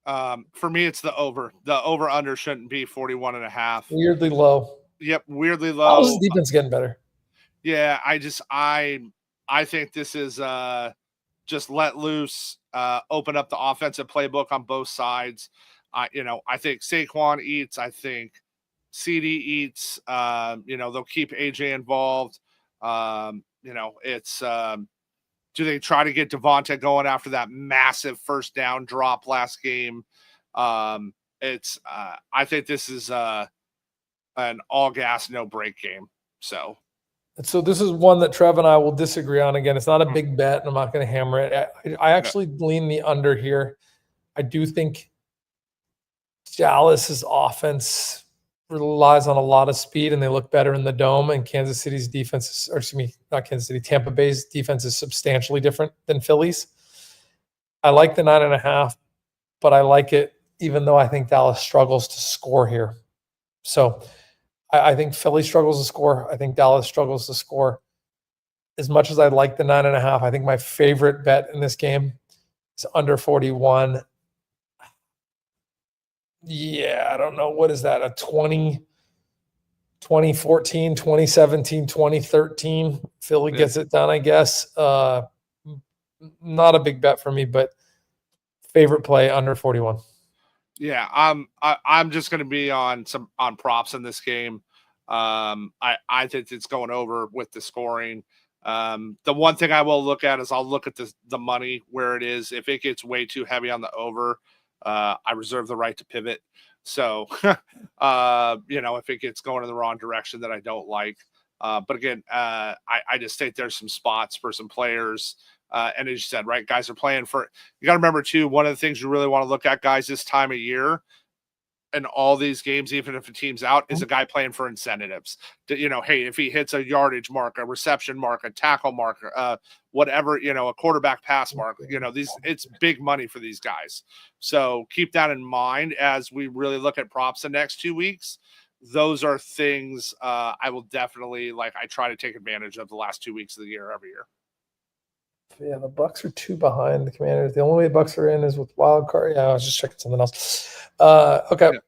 For me, it's the over. The over-under shouldn't be 41.5. Weirdly low. Yep, weirdly low. How's the defense getting better? Yeah, I think this is just let loose, open up the offensive playbook on both sides. I think Saquon eats. I think CD eats. They'll keep AJ involved. It's do they try to get Devonta going after that massive first down drop last game? I think this is an all gas, no break game. So this is one that Trev and I will disagree on. Again, it's not a big bet, and I'm not going to hammer it. I actually lean the under here. I do think Dallas's offense relies on a lot of speed, and they look better in the dome. And Kansas City's defense, not Kansas City, Tampa Bay's defense is substantially different than Philly's. I like the 9.5, but I like it even though I think Dallas struggles to score here. So I think Philly struggles to score. I think Dallas struggles to score. As much as I like the 9.5, I think my favorite bet in this game is under 41. Yeah, I don't know. What is that? A 2014, 2017, 2013. Philly gets it done, I guess. Not a big bet for me, but favorite play under 41. Yeah, I'm just going to be on props in this game. I think it's going over with the scoring. The one thing I will look at is I'll look at the money where it is. If it gets way too heavy on the over, I reserve the right to pivot. So, if it gets going in the wrong direction that I don't like. But again, I just think there's some spots for some players. And as you said, right, guys are playing for – you got to remember, too, one of the things you really want to look at, guys, this time of year, in all these games, even if a team's out, is a guy playing for incentives. Hey, if he hits a yardage mark, a reception mark, a tackle mark, whatever, a quarterback pass mark, it's big money for these guys. So keep that in mind as we really look at props the next 2 weeks. Those are things I will definitely I try to take advantage of the last 2 weeks of the year every year. Yeah, the Bucks are 2 behind the Commanders. The only way the Bucks are in is with wild card. Yeah, I was just checking something else. Okay. Yeah.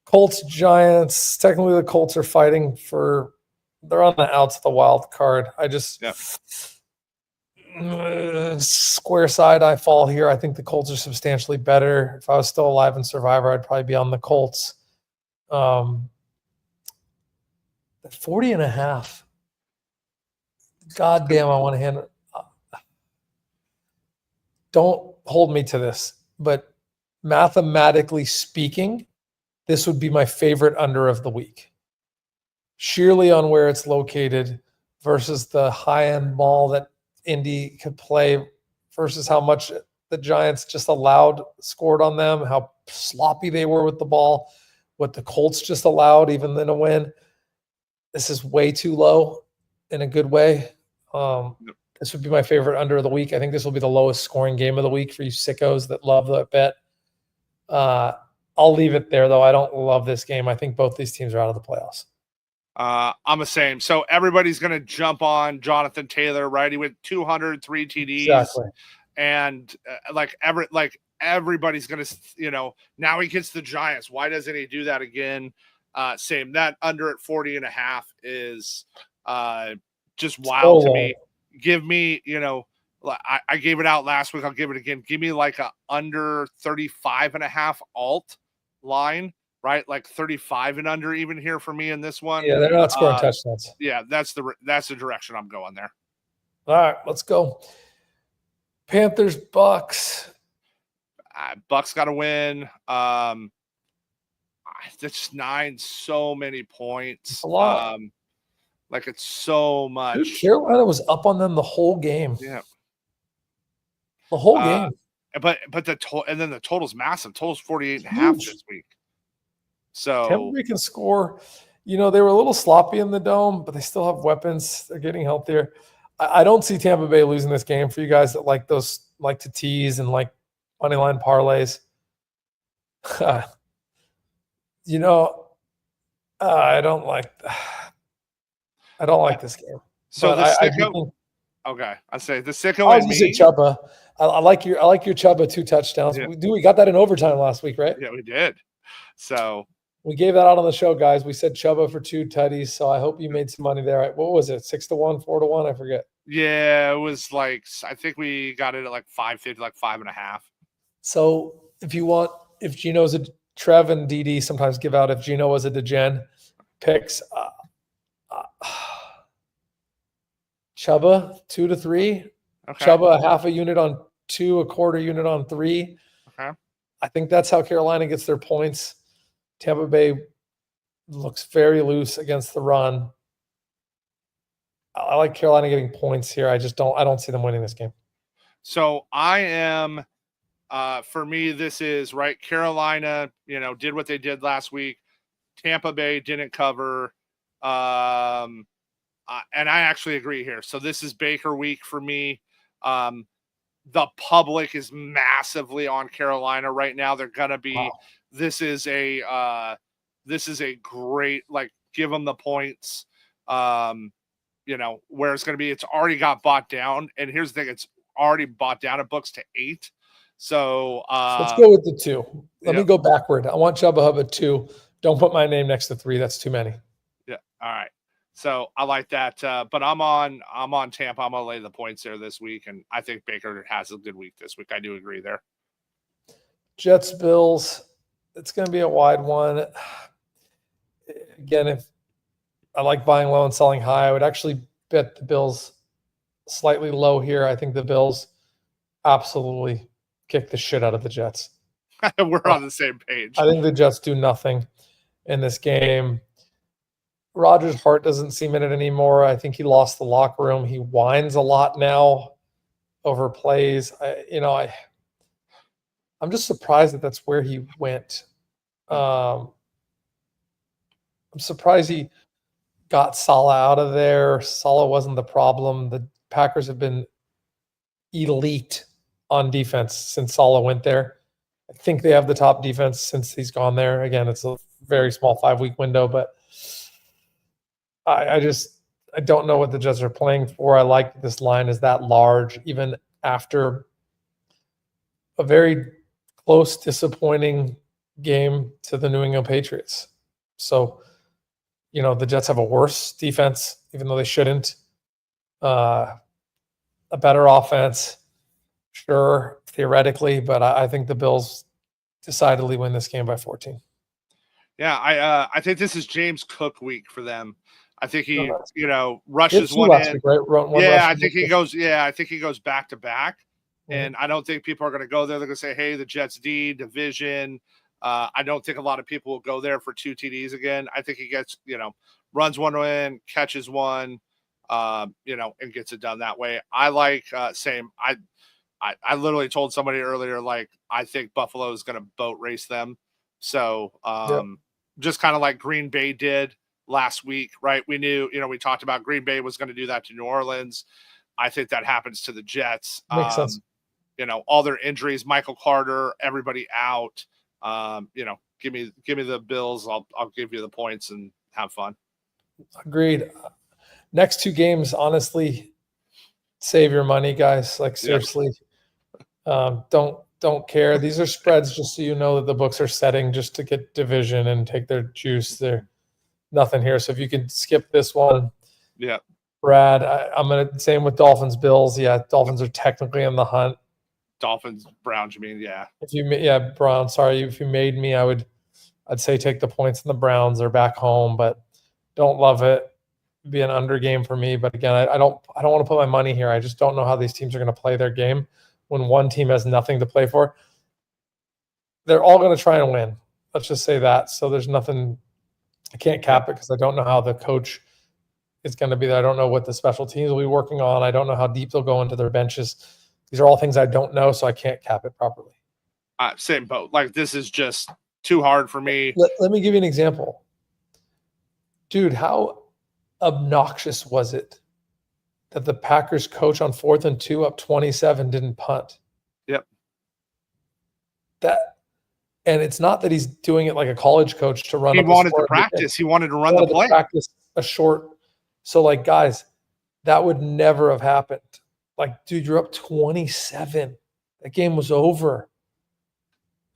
Colts, Giants. Technically, the Colts are fighting for. They're on the outs of the wild card. I just square side. I fall here. I think the Colts are substantially better. If I was still alive in Survivor, I'd probably be on the Colts. 40.5. God damn, I want to hand it. Don't hold me to this, but mathematically speaking, this would be my favorite under of the week. Sheerly on where it's located versus the high-end ball that Indy could play versus how much the Giants just scored on them, how sloppy they were with the ball, what the Colts just allowed even in a win. This is way too low in a good way. This would be my favorite under of the week. I think this will be the lowest scoring game of the week for you sickos that love that bet. I'll leave it there, though. I don't love this game. I think both these teams are out of the playoffs. I'm the same. So everybody's going to jump on Jonathan Taylor, right? He went 203 TDs. Exactly. And everybody's going to, now he gets the Giants. Why doesn't he do that again? Same. That under at 40.5 is just wild to me. Give me, I gave it out last week. I'll give it again. Give me like a under 35.5 alt line, right? Like 35 and under even here for me in this one. Yeah, they're not scoring touchdowns. Yeah, that's the direction I'm going there. All right, let's go. Panthers, Bucks. Bucks got to win. That's 9, so many points. A lot. It's so much. Dude, Carolina was up on them the whole game. Yeah. The whole game. But and then the total's massive. Total's 48.5 this week. So Tampa Bay can score. They were a little sloppy in the dome, but they still have weapons. They're getting healthier. I don't see Tampa Bay losing this game for you guys that like to tease and like money line parlays. I don't like this game. So but the sicko. Okay, I say the sicko. I was going to say Chuba. I like your Chuba 2 touchdowns. Yeah. We got that in overtime last week, right? Yeah, we did. So we gave that out on the show, guys. We said Chuba for 2 tutties. So I hope you made some money there. What was it? 6-1, 4-1? I forget. Yeah, it was I think we got it at 5.50, 5.5. So if Gino's a Trev and DD sometimes give out if Gino was a Degen picks. Chuba 2 to 3. Okay. Chuba a half a unit on 2, a quarter unit on 3. Okay. I think that's how Carolina gets their points. Tampa Bay looks very loose against the run. I like Carolina getting points here. I don't see them winning this game. So I am for me, this is right. Carolina, did what they did last week. Tampa Bay didn't cover. And I actually agree here. So this is Baker week for me. The public is massively on Carolina right now. They're going to be, wow. This is a great, give them the points. Where it's going to be, it's already got bought down. And here's the thing. It's already bought down at books to 8. So let's go with the 2. Let me go backward. I want Chuba Hubbard 2. Don't put my name next to 3. That's too many. Yeah. All right. So I like that. But I'm on Tampa. I'm gonna lay the points there this week, and I think Baker has a good week this week. I do agree there. Jets, Bills. It's gonna be a wide one. Again, if I like buying low and selling high, I would actually bet the Bills slightly low here. I think the Bills absolutely kick the shit out of the Jets. We're on the same page. I think the Jets do nothing in this game. Rodgers' heart doesn't seem in it anymore. I think he lost the locker room. He whines a lot now over plays. I'm just surprised that that's where he went. I'm surprised he got Salah out of there. Salah wasn't the problem. The Packers have been elite on defense since Salah went there. I think they have the top defense since he's gone there. Again, it's a very small 5-week window, but I don't know what the Jets are playing for. I like this line is that large, even after a very close, disappointing game to the New England Patriots. So, the Jets have a worse defense, even though they shouldn't. A better offense, sure, theoretically, but I think the Bills decidedly win this game by 14. Yeah, I think this is James Cook week for them. I think he, rushes one in. Week, right? I think he goes back to back. And I don't think people are going to go there. They're going to say, hey, the Jets D, division. I don't think a lot of people will go there for 2 TDs again. I think he gets, runs one in, catches one, and gets it done that way. I like same. I literally told somebody earlier, like, I think Buffalo is going to boat race them. So just kind of like Green Bay did last week, right? We knew, we talked about Green Bay was going to do that to New Orleans. I think that happens to the Jets. Makes sense. All their injuries, Michael Carter, everybody out. Give me the Bills. I'll give you the points and have fun. Agreed. Next 2 games, honestly, save your money, guys. Like, seriously, don't care. These are spreads, just so you know that the books are setting just to get division and take their juice. They're nothing here. So if you can skip this one, Brad, I'm gonna same with Dolphins Bills. Yeah, Dolphins are technically in the hunt. Dolphins Browns, you mean? Yeah. Browns. Sorry, if you made me, I'd say take the points in the Browns. They're back home, but don't love it. It'd be an under game for me. But again, I don't want to put my money here. I just don't know how these teams are going to play their game when one team has nothing to play for. They're all going to try and win. Let's just say that. So there's nothing. I can't cap it because I don't know how the coach is going to be there. I don't know what the special teams will be working on. I don't know how deep they'll go into their benches. These are all things I don't know, so I can't cap it properly. Same boat. Like, this is just too hard for me. Let me give you an example. Dude, how obnoxious was it that the Packers coach on 4th and 2 up 27 didn't punt? Yep. And it's not that he's doing it like a college coach to run. He wanted to practice. He wanted to run the play. Practice a short. So, like, guys, that would never have happened. Like, dude, you're up 27. That game was over.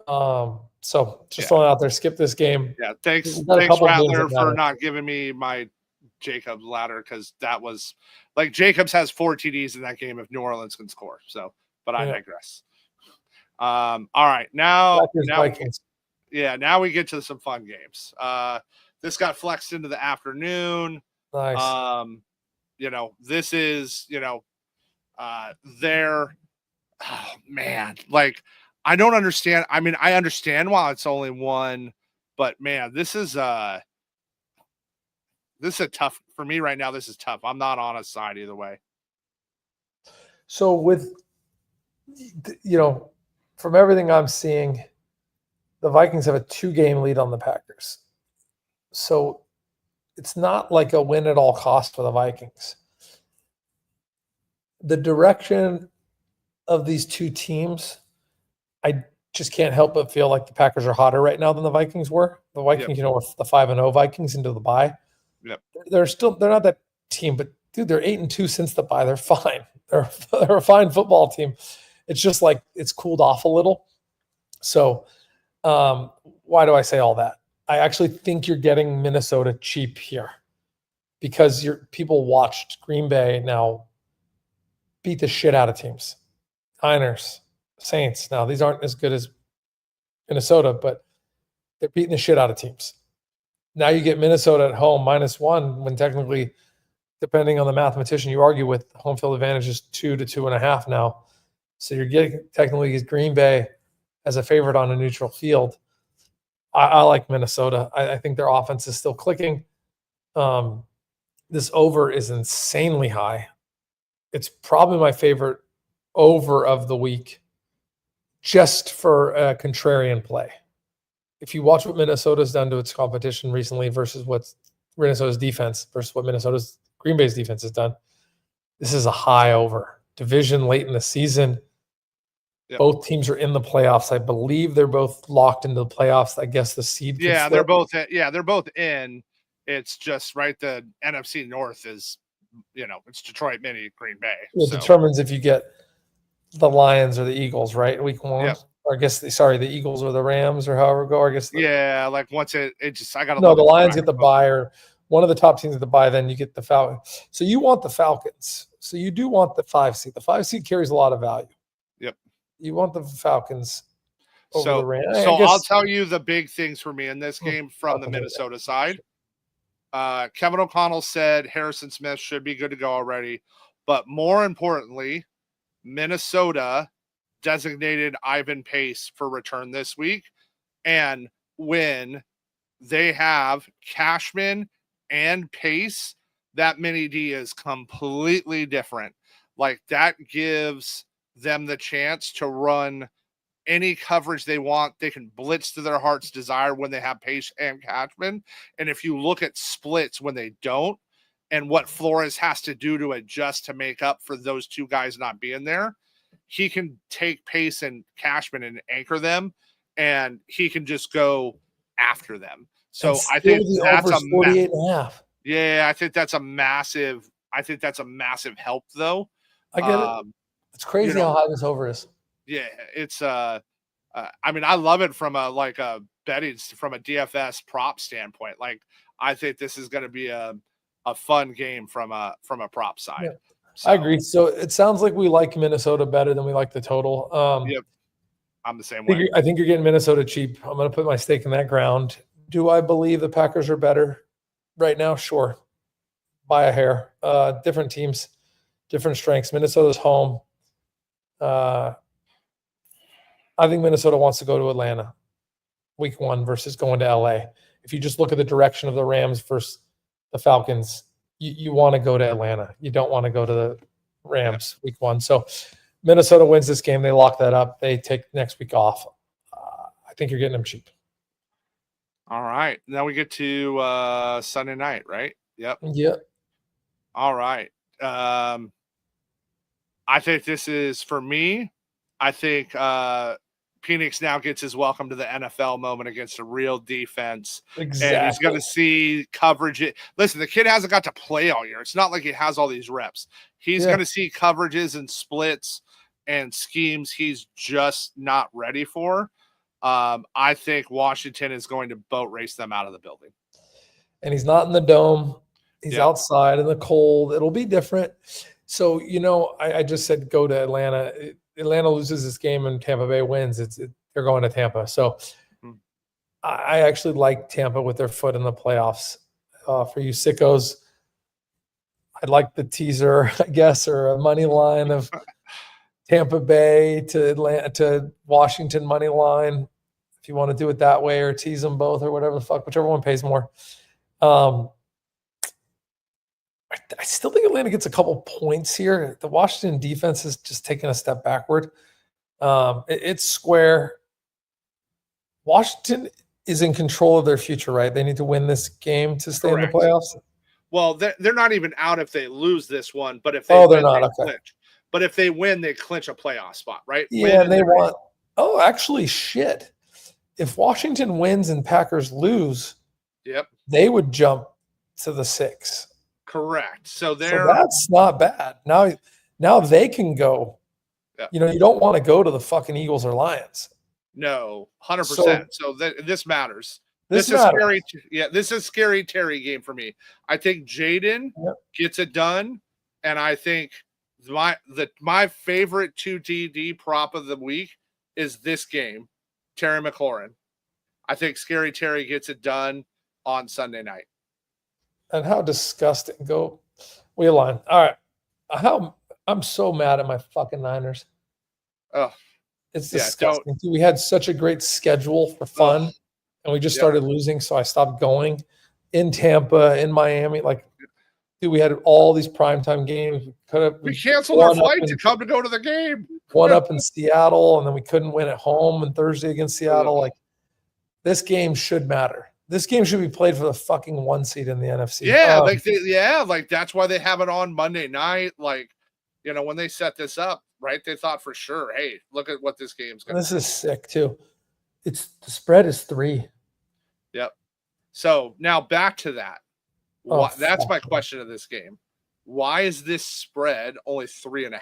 So just throwing out there, skip this game. Yeah, thanks Rattler, for not giving me my Jacobs ladder, because that was like Jacobs has 4 TDs in that game if New Orleans can score. So, but I digress. All right, now we get to some fun games. This got flexed into the afternoon. Nice. This is their like, I don't understand. I mean, I understand why it's only 1, but man, this is a tough for me right now. This is tough. I'm not on a side either way. So with, from everything I'm seeing, the Vikings have a 2-game lead on the Packers. So it's not like a win at all costs for the Vikings. The direction of these 2 teams, I just can't help but feel like the Packers are hotter right now than the Vikings were. The Vikings, with the 5-0 Vikings into the bye. Yep. They're not that team, but dude, they're 8-2 since the bye. They're fine. They're a fine football team. It's just like it's cooled off a little. So why do I say all that? I actually think you're getting Minnesota cheap here because people watched Green Bay now beat the shit out of teams. Niners, Saints. Now, these aren't as good as Minnesota, but they're beating the shit out of teams. Now you get Minnesota at home -1 when technically, depending on the mathematician you argue with, home field advantage is 2 to 2.5 now. So you're getting technically Green Bay as a favorite on a neutral field. I like Minnesota. I think their offense is still clicking. This over is insanely high. It's probably my favorite over of the week, just for a contrarian play. if you watch what Minnesota's done to its competition recently versus what's Minnesota's defense versus what Minnesota's Green Bay's defense has done, this is a high over. Division late in the season. Yep. Both teams are in the playoffs. I believe they're both locked into the playoffs. I guess the seed. Yeah, they're both. They're both in. It's just right. The NFC North is, it's Detroit, Mini, Green Bay. It determines if you get the Lions or the Eagles, right? Week 1. Yep. Or I guess the Eagles or the Rams or however it go. I guess. Like once it just I got to. No, the Lions get the bye, or one of the top teams get the bye. Then you get the Falcons. So you want the Falcons. So you do want the 5 seed. The 5 seed carries a lot of value. Yep. You want the Falcons over the Rams. So I'll tell you the big things for me in this game from the Minnesota side. Kevin O'Connell said Harrison Smith should be good to go already. But more importantly, Minnesota designated Ivan Pace for return this week. And when they have Cashman and Pace, that mini D is completely different. Like that gives them the chance to run any coverage they want. They can blitz to their heart's desire when they have Pace and Cashman. And if you look at splits when they don't, and what Flores has to do to adjust to make up for those two guys not being there, he can take Pace and Cashman and anchor them, and he can just go after them. So I think that's a 48.5. Yeah, I think that's a massive help though. I get it. It's crazy how high this over is. Yeah, it's I mean, I love it from a betting from a DFS prop standpoint. Like I think this is going to be a fun game from a prop side. Yeah. So, I agree. So it sounds like we like Minnesota better than we like the total. Yep. I'm the same way. I think you're getting Minnesota cheap. I'm going to put my stake in that ground. Do I believe the Packers are better right now? Sure. By a hair. Different teams, different strengths. Minnesota's home. I think Minnesota wants to go to Atlanta week 1 versus going to LA. If you just look at the direction of the Rams versus the Falcons, you want to go to Atlanta. You don't want to go to the Rams week 1. So Minnesota wins this game. They lock that up. They take next week off. I think you're getting them cheap. All right. Now we get to Sunday night, right? Yep. Yep. All right. I think this is, for me, I think Penix now gets his welcome to the NFL moment against a real defense. Exactly. And he's going to see coverage. Listen, the kid hasn't got to play all year. It's not like he has all these reps. He's going to see coverages and splits and schemes he's just not ready for. I think Washington is going to boat race them out of the building. And he's not in the dome. He's outside in the cold. It'll be different. So, I just said go to Atlanta. Atlanta loses this game and Tampa Bay wins. They're going to Tampa. So I actually like Tampa with their foot in the playoffs. For you sickos, I'd like the teaser, I guess, or a money line of Tampa Bay to Atlanta to Washington money line, if you want to do it that way, or tease them both, or whatever the fuck, whichever one pays more. I still think Atlanta gets a couple points here. The Washington defense is just taking a step backward. It's square. Washington is in control of their future, right? They need to win this game to stay in the playoffs. Well, they're not even out if they lose this one, but if they they're win, not. they Okay. clinch. But if they win, they clinch a playoff spot, right? Yeah, and they want. Oh, actually, shit. If Washington wins and Packers lose, they would jump to the 6. Correct. So that's not bad. Now they can go. Yeah. You don't want to go to the fucking Eagles or Lions. No, 100%. So this matters. This is scary. Yeah, this is scary Terry game for me. I think Jaden gets it done, and I think my favorite 2 TD prop of the week is this game, Terry McLaurin. I think Scary Terry gets it done on Sunday night. And how disgusting. Go. We align. All right. I'm so mad at my fucking Niners. Oh, it's disgusting. We had such a great schedule for fun, and we just started losing, so I stopped going. In Tampa, in Miami, we had all these primetime games. We canceled our flight to come to go to the game. One up in Seattle, and then we couldn't win at home on Thursday against Seattle. this game should matter. This game should be played for the fucking 1 seed in the NFC. Yeah, like that's why they have it on Monday night. Like, when they set this up, right? They thought for sure, hey, look at what this game's going to be. This is sick too. The spread is 3. Yep. So now back to that. That's my question of this game. Why is this spread only 3.5?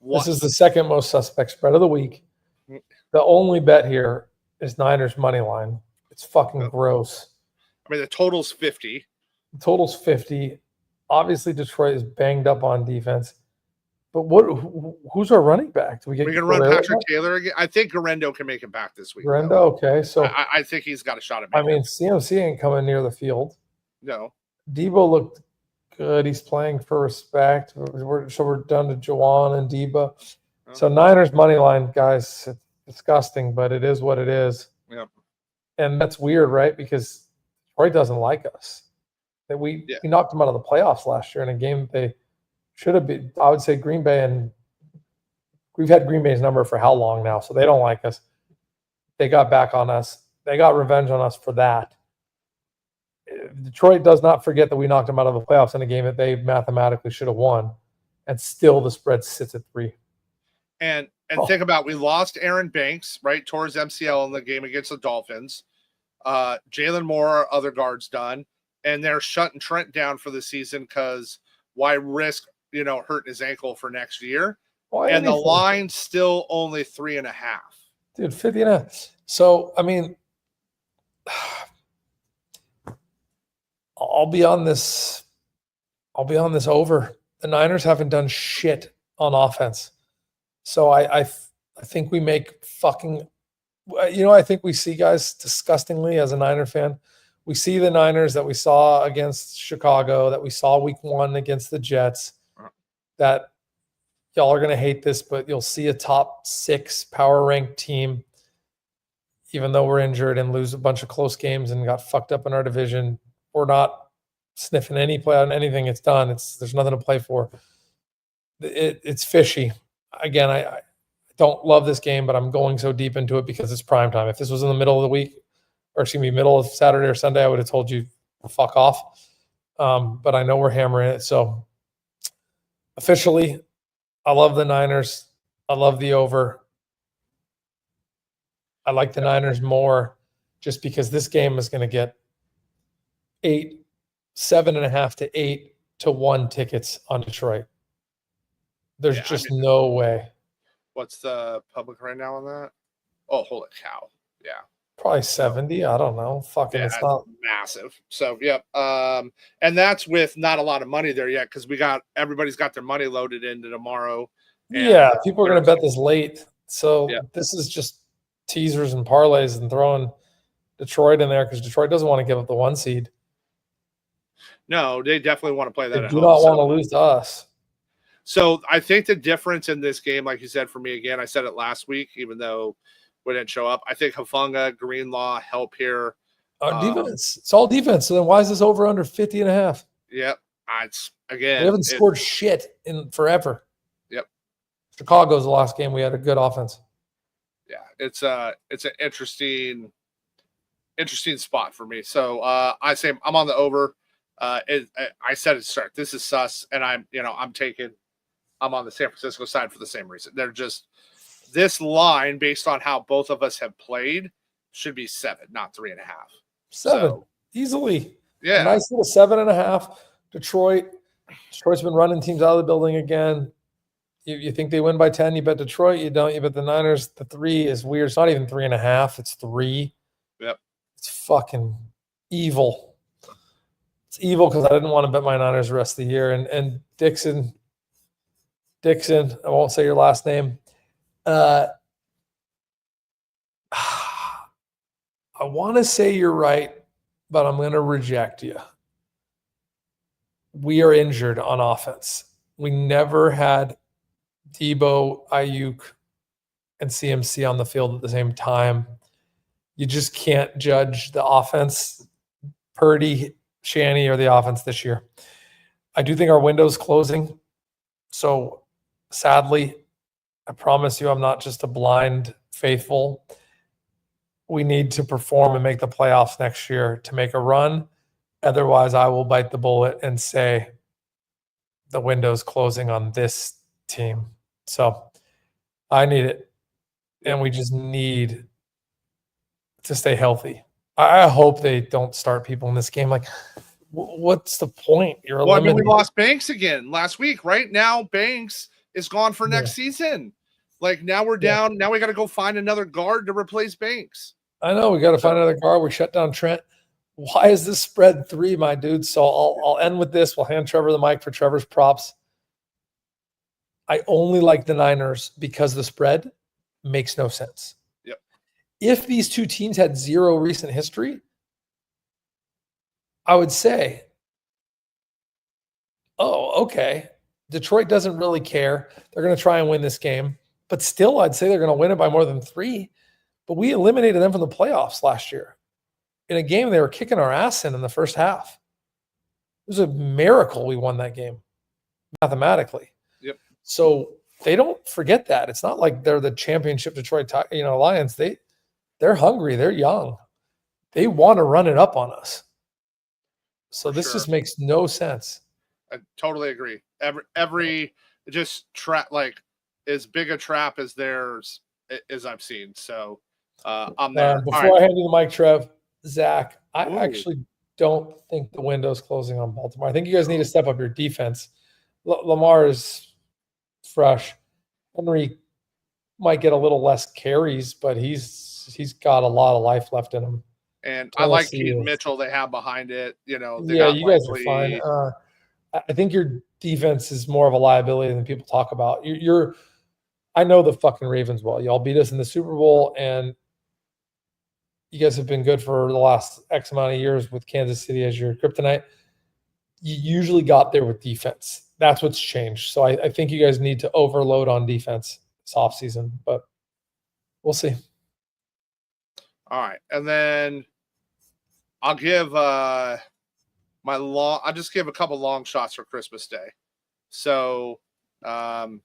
This is the second most suspect spread of the week. The only bet here is Niners money line. It's fucking gross. I mean, the total's 50. The total's 50. Obviously, Detroit is banged up on defense. But who's our running back? Do we can run Patrick Taylor again? I think Garendo can make it back this week. Garendo, okay. So I think he's got a shot at making it. CMC ain't coming near the field. No. Debo looked good. He's playing for respect. We're down to Juwan and Debo. Oh. So Niners money line, guys, it's disgusting, but it is what it is. Yeah. And that's weird, right? Because Detroit doesn't like us. That we knocked them out of the playoffs last year in a game that they should have been. I would say Green Bay, and we've had Green Bay's number for how long now? So they don't like us. They got back on us. They got revenge on us for that. Detroit does not forget that we knocked them out of the playoffs in a game that they mathematically should have won, and still the spread sits at 3. And think about, we lost Aaron Banks, right, towards MCL in the game against the Dolphins. Jalen Moore, our other guard's done, and they're shutting Trent down for the season because why risk, hurting his ankle for next year? And the line's still only 3.5. Dude, 50.5. So, I mean, I'll be on this over. The Niners haven't done shit on offense. So I think we make fucking, I think we see, guys, disgustingly as a Niner fan, we see the Niners that we saw against Chicago, that we saw week 1 against the Jets, that y'all are going to hate this, but you'll see a top 6 power ranked team, even though we're injured and lose a bunch of close games and got fucked up in our division. We're not sniffing any play on anything. It's done. There's nothing to play for. It's fishy. Again, I don't love this game, but I'm going so deep into it because it's prime time. If this was in the middle of the week, or excuse me, middle of Saturday or Sunday, I would have told you fuck off. But I know we're hammering it. So officially, I love the Niners. I love the over. I like the Niners more just because this game is going to get 7.5 to 8 to 1 tickets on Detroit. There's no way. What's the public right now on that? Oh, holy cow. Yeah. Probably 70. I don't know. Fucking, it's not massive. So, yep. And that's with not a lot of money there yet because everybody's got their money loaded into tomorrow. And, people are going to bet this late. So this is just teasers and parlays and throwing Detroit in there because Detroit doesn't want to give up the 1 seed. No, they definitely want to play that at home. They do not want to lose to us. So I think the difference in this game, like you said, for me, again, I said it last week, even though we didn't show up. I think Hufanga, Greenlaw help here. Defense. It's all defense. So then why is this over under 50.5? Yep. We haven't scored shit in forever. Yep. Chicago's the last game we had a good offense. Yeah. It's an interesting spot for me. So I say I'm on the over. I said it start. This is sus, and I'm on the San Francisco side for the same reason. They're just this line based on how both of us have played should be 7, not 3.5. 7 easily. Yeah, a nice little 7.5. Detroit's been running teams out of the building again. You think they win by 10? You bet Detroit. You don't. You bet the Niners. The 3 is weird. It's not even 3.5. It's 3. Yep. It's fucking evil. It's evil because I didn't want to bet my Niners the rest of the year. And Dixon, I won't say your last name. I want to say you're right, but I'm going to reject you. We are injured on offense. We never had Debo, Ayuk, and CMC on the field at the same time. You just can't judge the offense. Purdy, Shanny are the offense this year. I do think our window's closing. So sadly, I promise you I'm not just a blind faithful. we need to perform and make the playoffs next year to make a run. Otherwise, I will bite the bullet and say the window's closing on this team. So I need it. And we just need to stay healthy. I hope they don't start people in this game. Like, what's the point? You're eliminating. We lost Banks again last week. Right now, Banks is gone for next season. Like, now we're down. Now we got to go find another guard to replace Banks. I know we got to find another guard. We shut down Trent. Why is this spread 3, my dude? So I'll end with this. We'll hand Trevor the mic for Trevor's props. I only like the Niners because the spread makes no sense. Yep. If these two teams had 0 recent history, I would say, oh, okay. Detroit doesn't really care. They're going to try and win this game. But still, I'd say they're going to win it by more than 3. But we eliminated them from the playoffs last year in a game they were kicking our ass in the first half. It was a miracle we won that game mathematically. Yep. So they don't forget that. It's not like they're the championship Detroit Lions. They're hungry. They're young. They want to run it up on us. So this just makes no sense. I totally agree. Every just trap, like, as big a trap as theirs as I've seen. So I'm there. Before I hand you the mic, Trev, Zach, I actually don't think the window's closing on Baltimore. I think you guys need to step up your defense. Lamar is fresh. Henry might get a little less carries, but he's got a lot of life left in him. And I like Keaton Mitchell they have behind it. You guys are fine. I think your defense is more of a liability than people talk about. I know the fucking Ravens well. Y'all beat us in the Super Bowl, and you guys have been good for the last X amount of years with Kansas City as your kryptonite. You usually got there with defense. That's what's changed. So I think you guys need to overload on defense this offseason, but we'll see. All right. And then I'll give I'll just give a couple long shots for Christmas Day. So I'm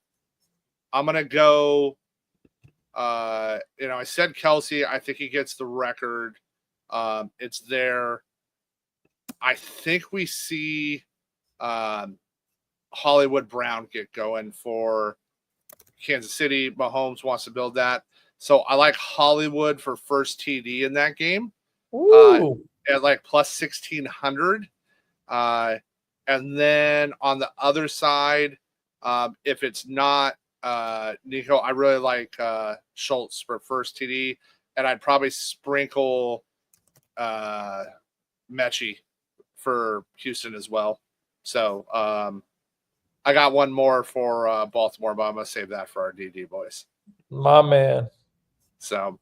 going to go, I said Kelsey. I think he gets the record. It's there. I think we see Hollywood Brown get going for Kansas City. Mahomes wants to build that. So I like Hollywood for first TD in that game at like plus 1,600. And then on the other side, if it's not Nico, I really like Schultz for first TD. And I'd probably sprinkle Mechie for Houston as well. So I got one more for Baltimore, but I'm going to save that for our DD boys. My man. So,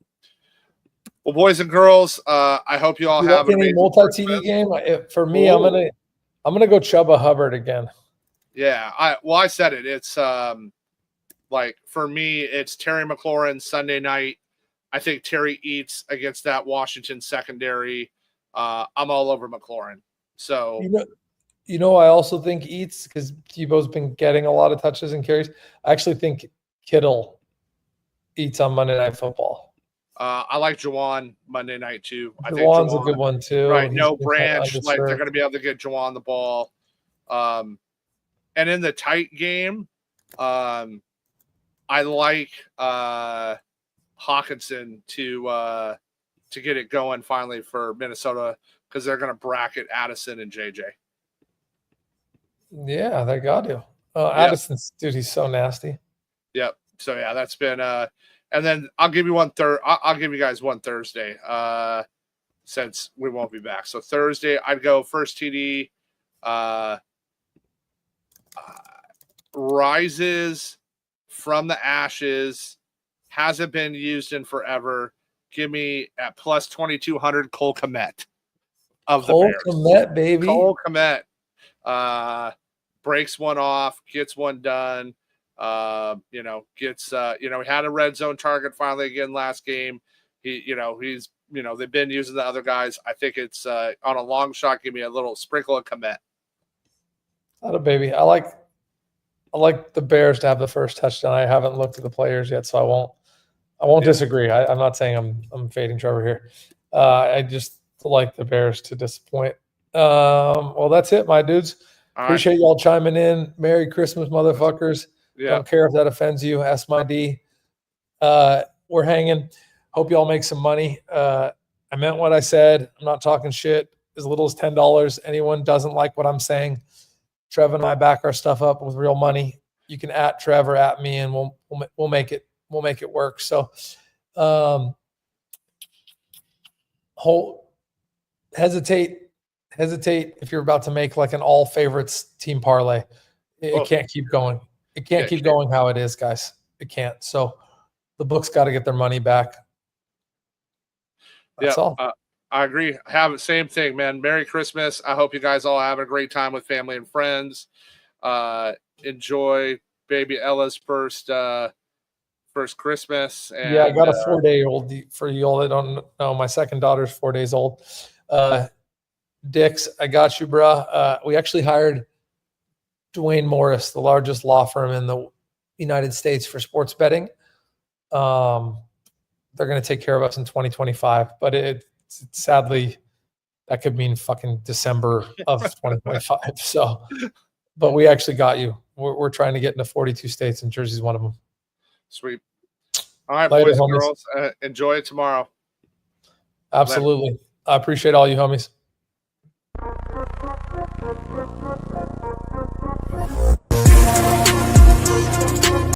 well, boys and girls, I hope you all have any multi-TD game. For me, I'm gonna go Chubba Hubbard again. Yeah, I said it. It's like for me, it's Terry McLaurin Sunday night. I think Terry eats against that Washington secondary. I'm all over McLaurin. So I also think eats because Tebow's been getting a lot of touches and carries. I actually think Kittle eats on Monday Night Football. I like Juwan Monday night too. I think Juwan's a good one too. Right, no Branch, like they're going to be able to get Juwan the ball. And in the tight game, I like Hawkinson to get it going finally for Minnesota because they're going to bracket Addison and JJ. Yeah, they got to. Addison's dude, he's so nasty. Yep. So yeah, that's been and then I'll give you I'll give you guys one Thursday since we won't be back. So Thursday, I'd go first TD rises from the ashes, hasn't been used in forever. Give me at plus 2,200 Cole Kmet of the Bears. Cole Kmet, baby. Cole Kmet breaks one off, gets one done. Gets he had a red zone target finally again last game. He's they've been using the other guys. I think it's on a long shot. Give me a little sprinkle of Kmet. Not a baby. I like the Bears to have the first touchdown. I haven't looked at the players yet, so I won't. I won't disagree. I'm not saying I'm fading Trevor here. I just like the Bears to disappoint. Well, that's it, my dudes. Appreciate y'all chiming in. Merry Christmas, motherfuckers. Yeah. Don't care if that offends you. Ask my D. We're hanging. Hope y'all make some money. I meant what I said. I'm not talking shit. As little as $10. Anyone doesn't like what I'm saying, Trev and I back our stuff up with real money. You can at Trevor, at me, and we'll make it work. So, hesitate if you're about to make like an all favorites team parlay. It can't keep going. It can't keep going how it is, guys. It can't. So the book's got to get their money back. That's all. I agree. Have the same thing, man. Merry Christmas. I hope you guys all have a great time with family and friends. Enjoy baby Ella's first Christmas. And, I got a 4-day-old for you all that don't know. My second daughter's 4 days old. Dix, I got you, bruh. We actually hired Dwayne Morris, the largest law firm in the United States for sports betting. They're going to take care of us in 2025, but sadly, that could mean fucking December of 2025. So, but we actually got you. We're trying to get into 42 states, and Jersey's one of them. Sweet. All right, later, boys and girls. Enjoy it tomorrow. Absolutely. Later. I appreciate all you homies.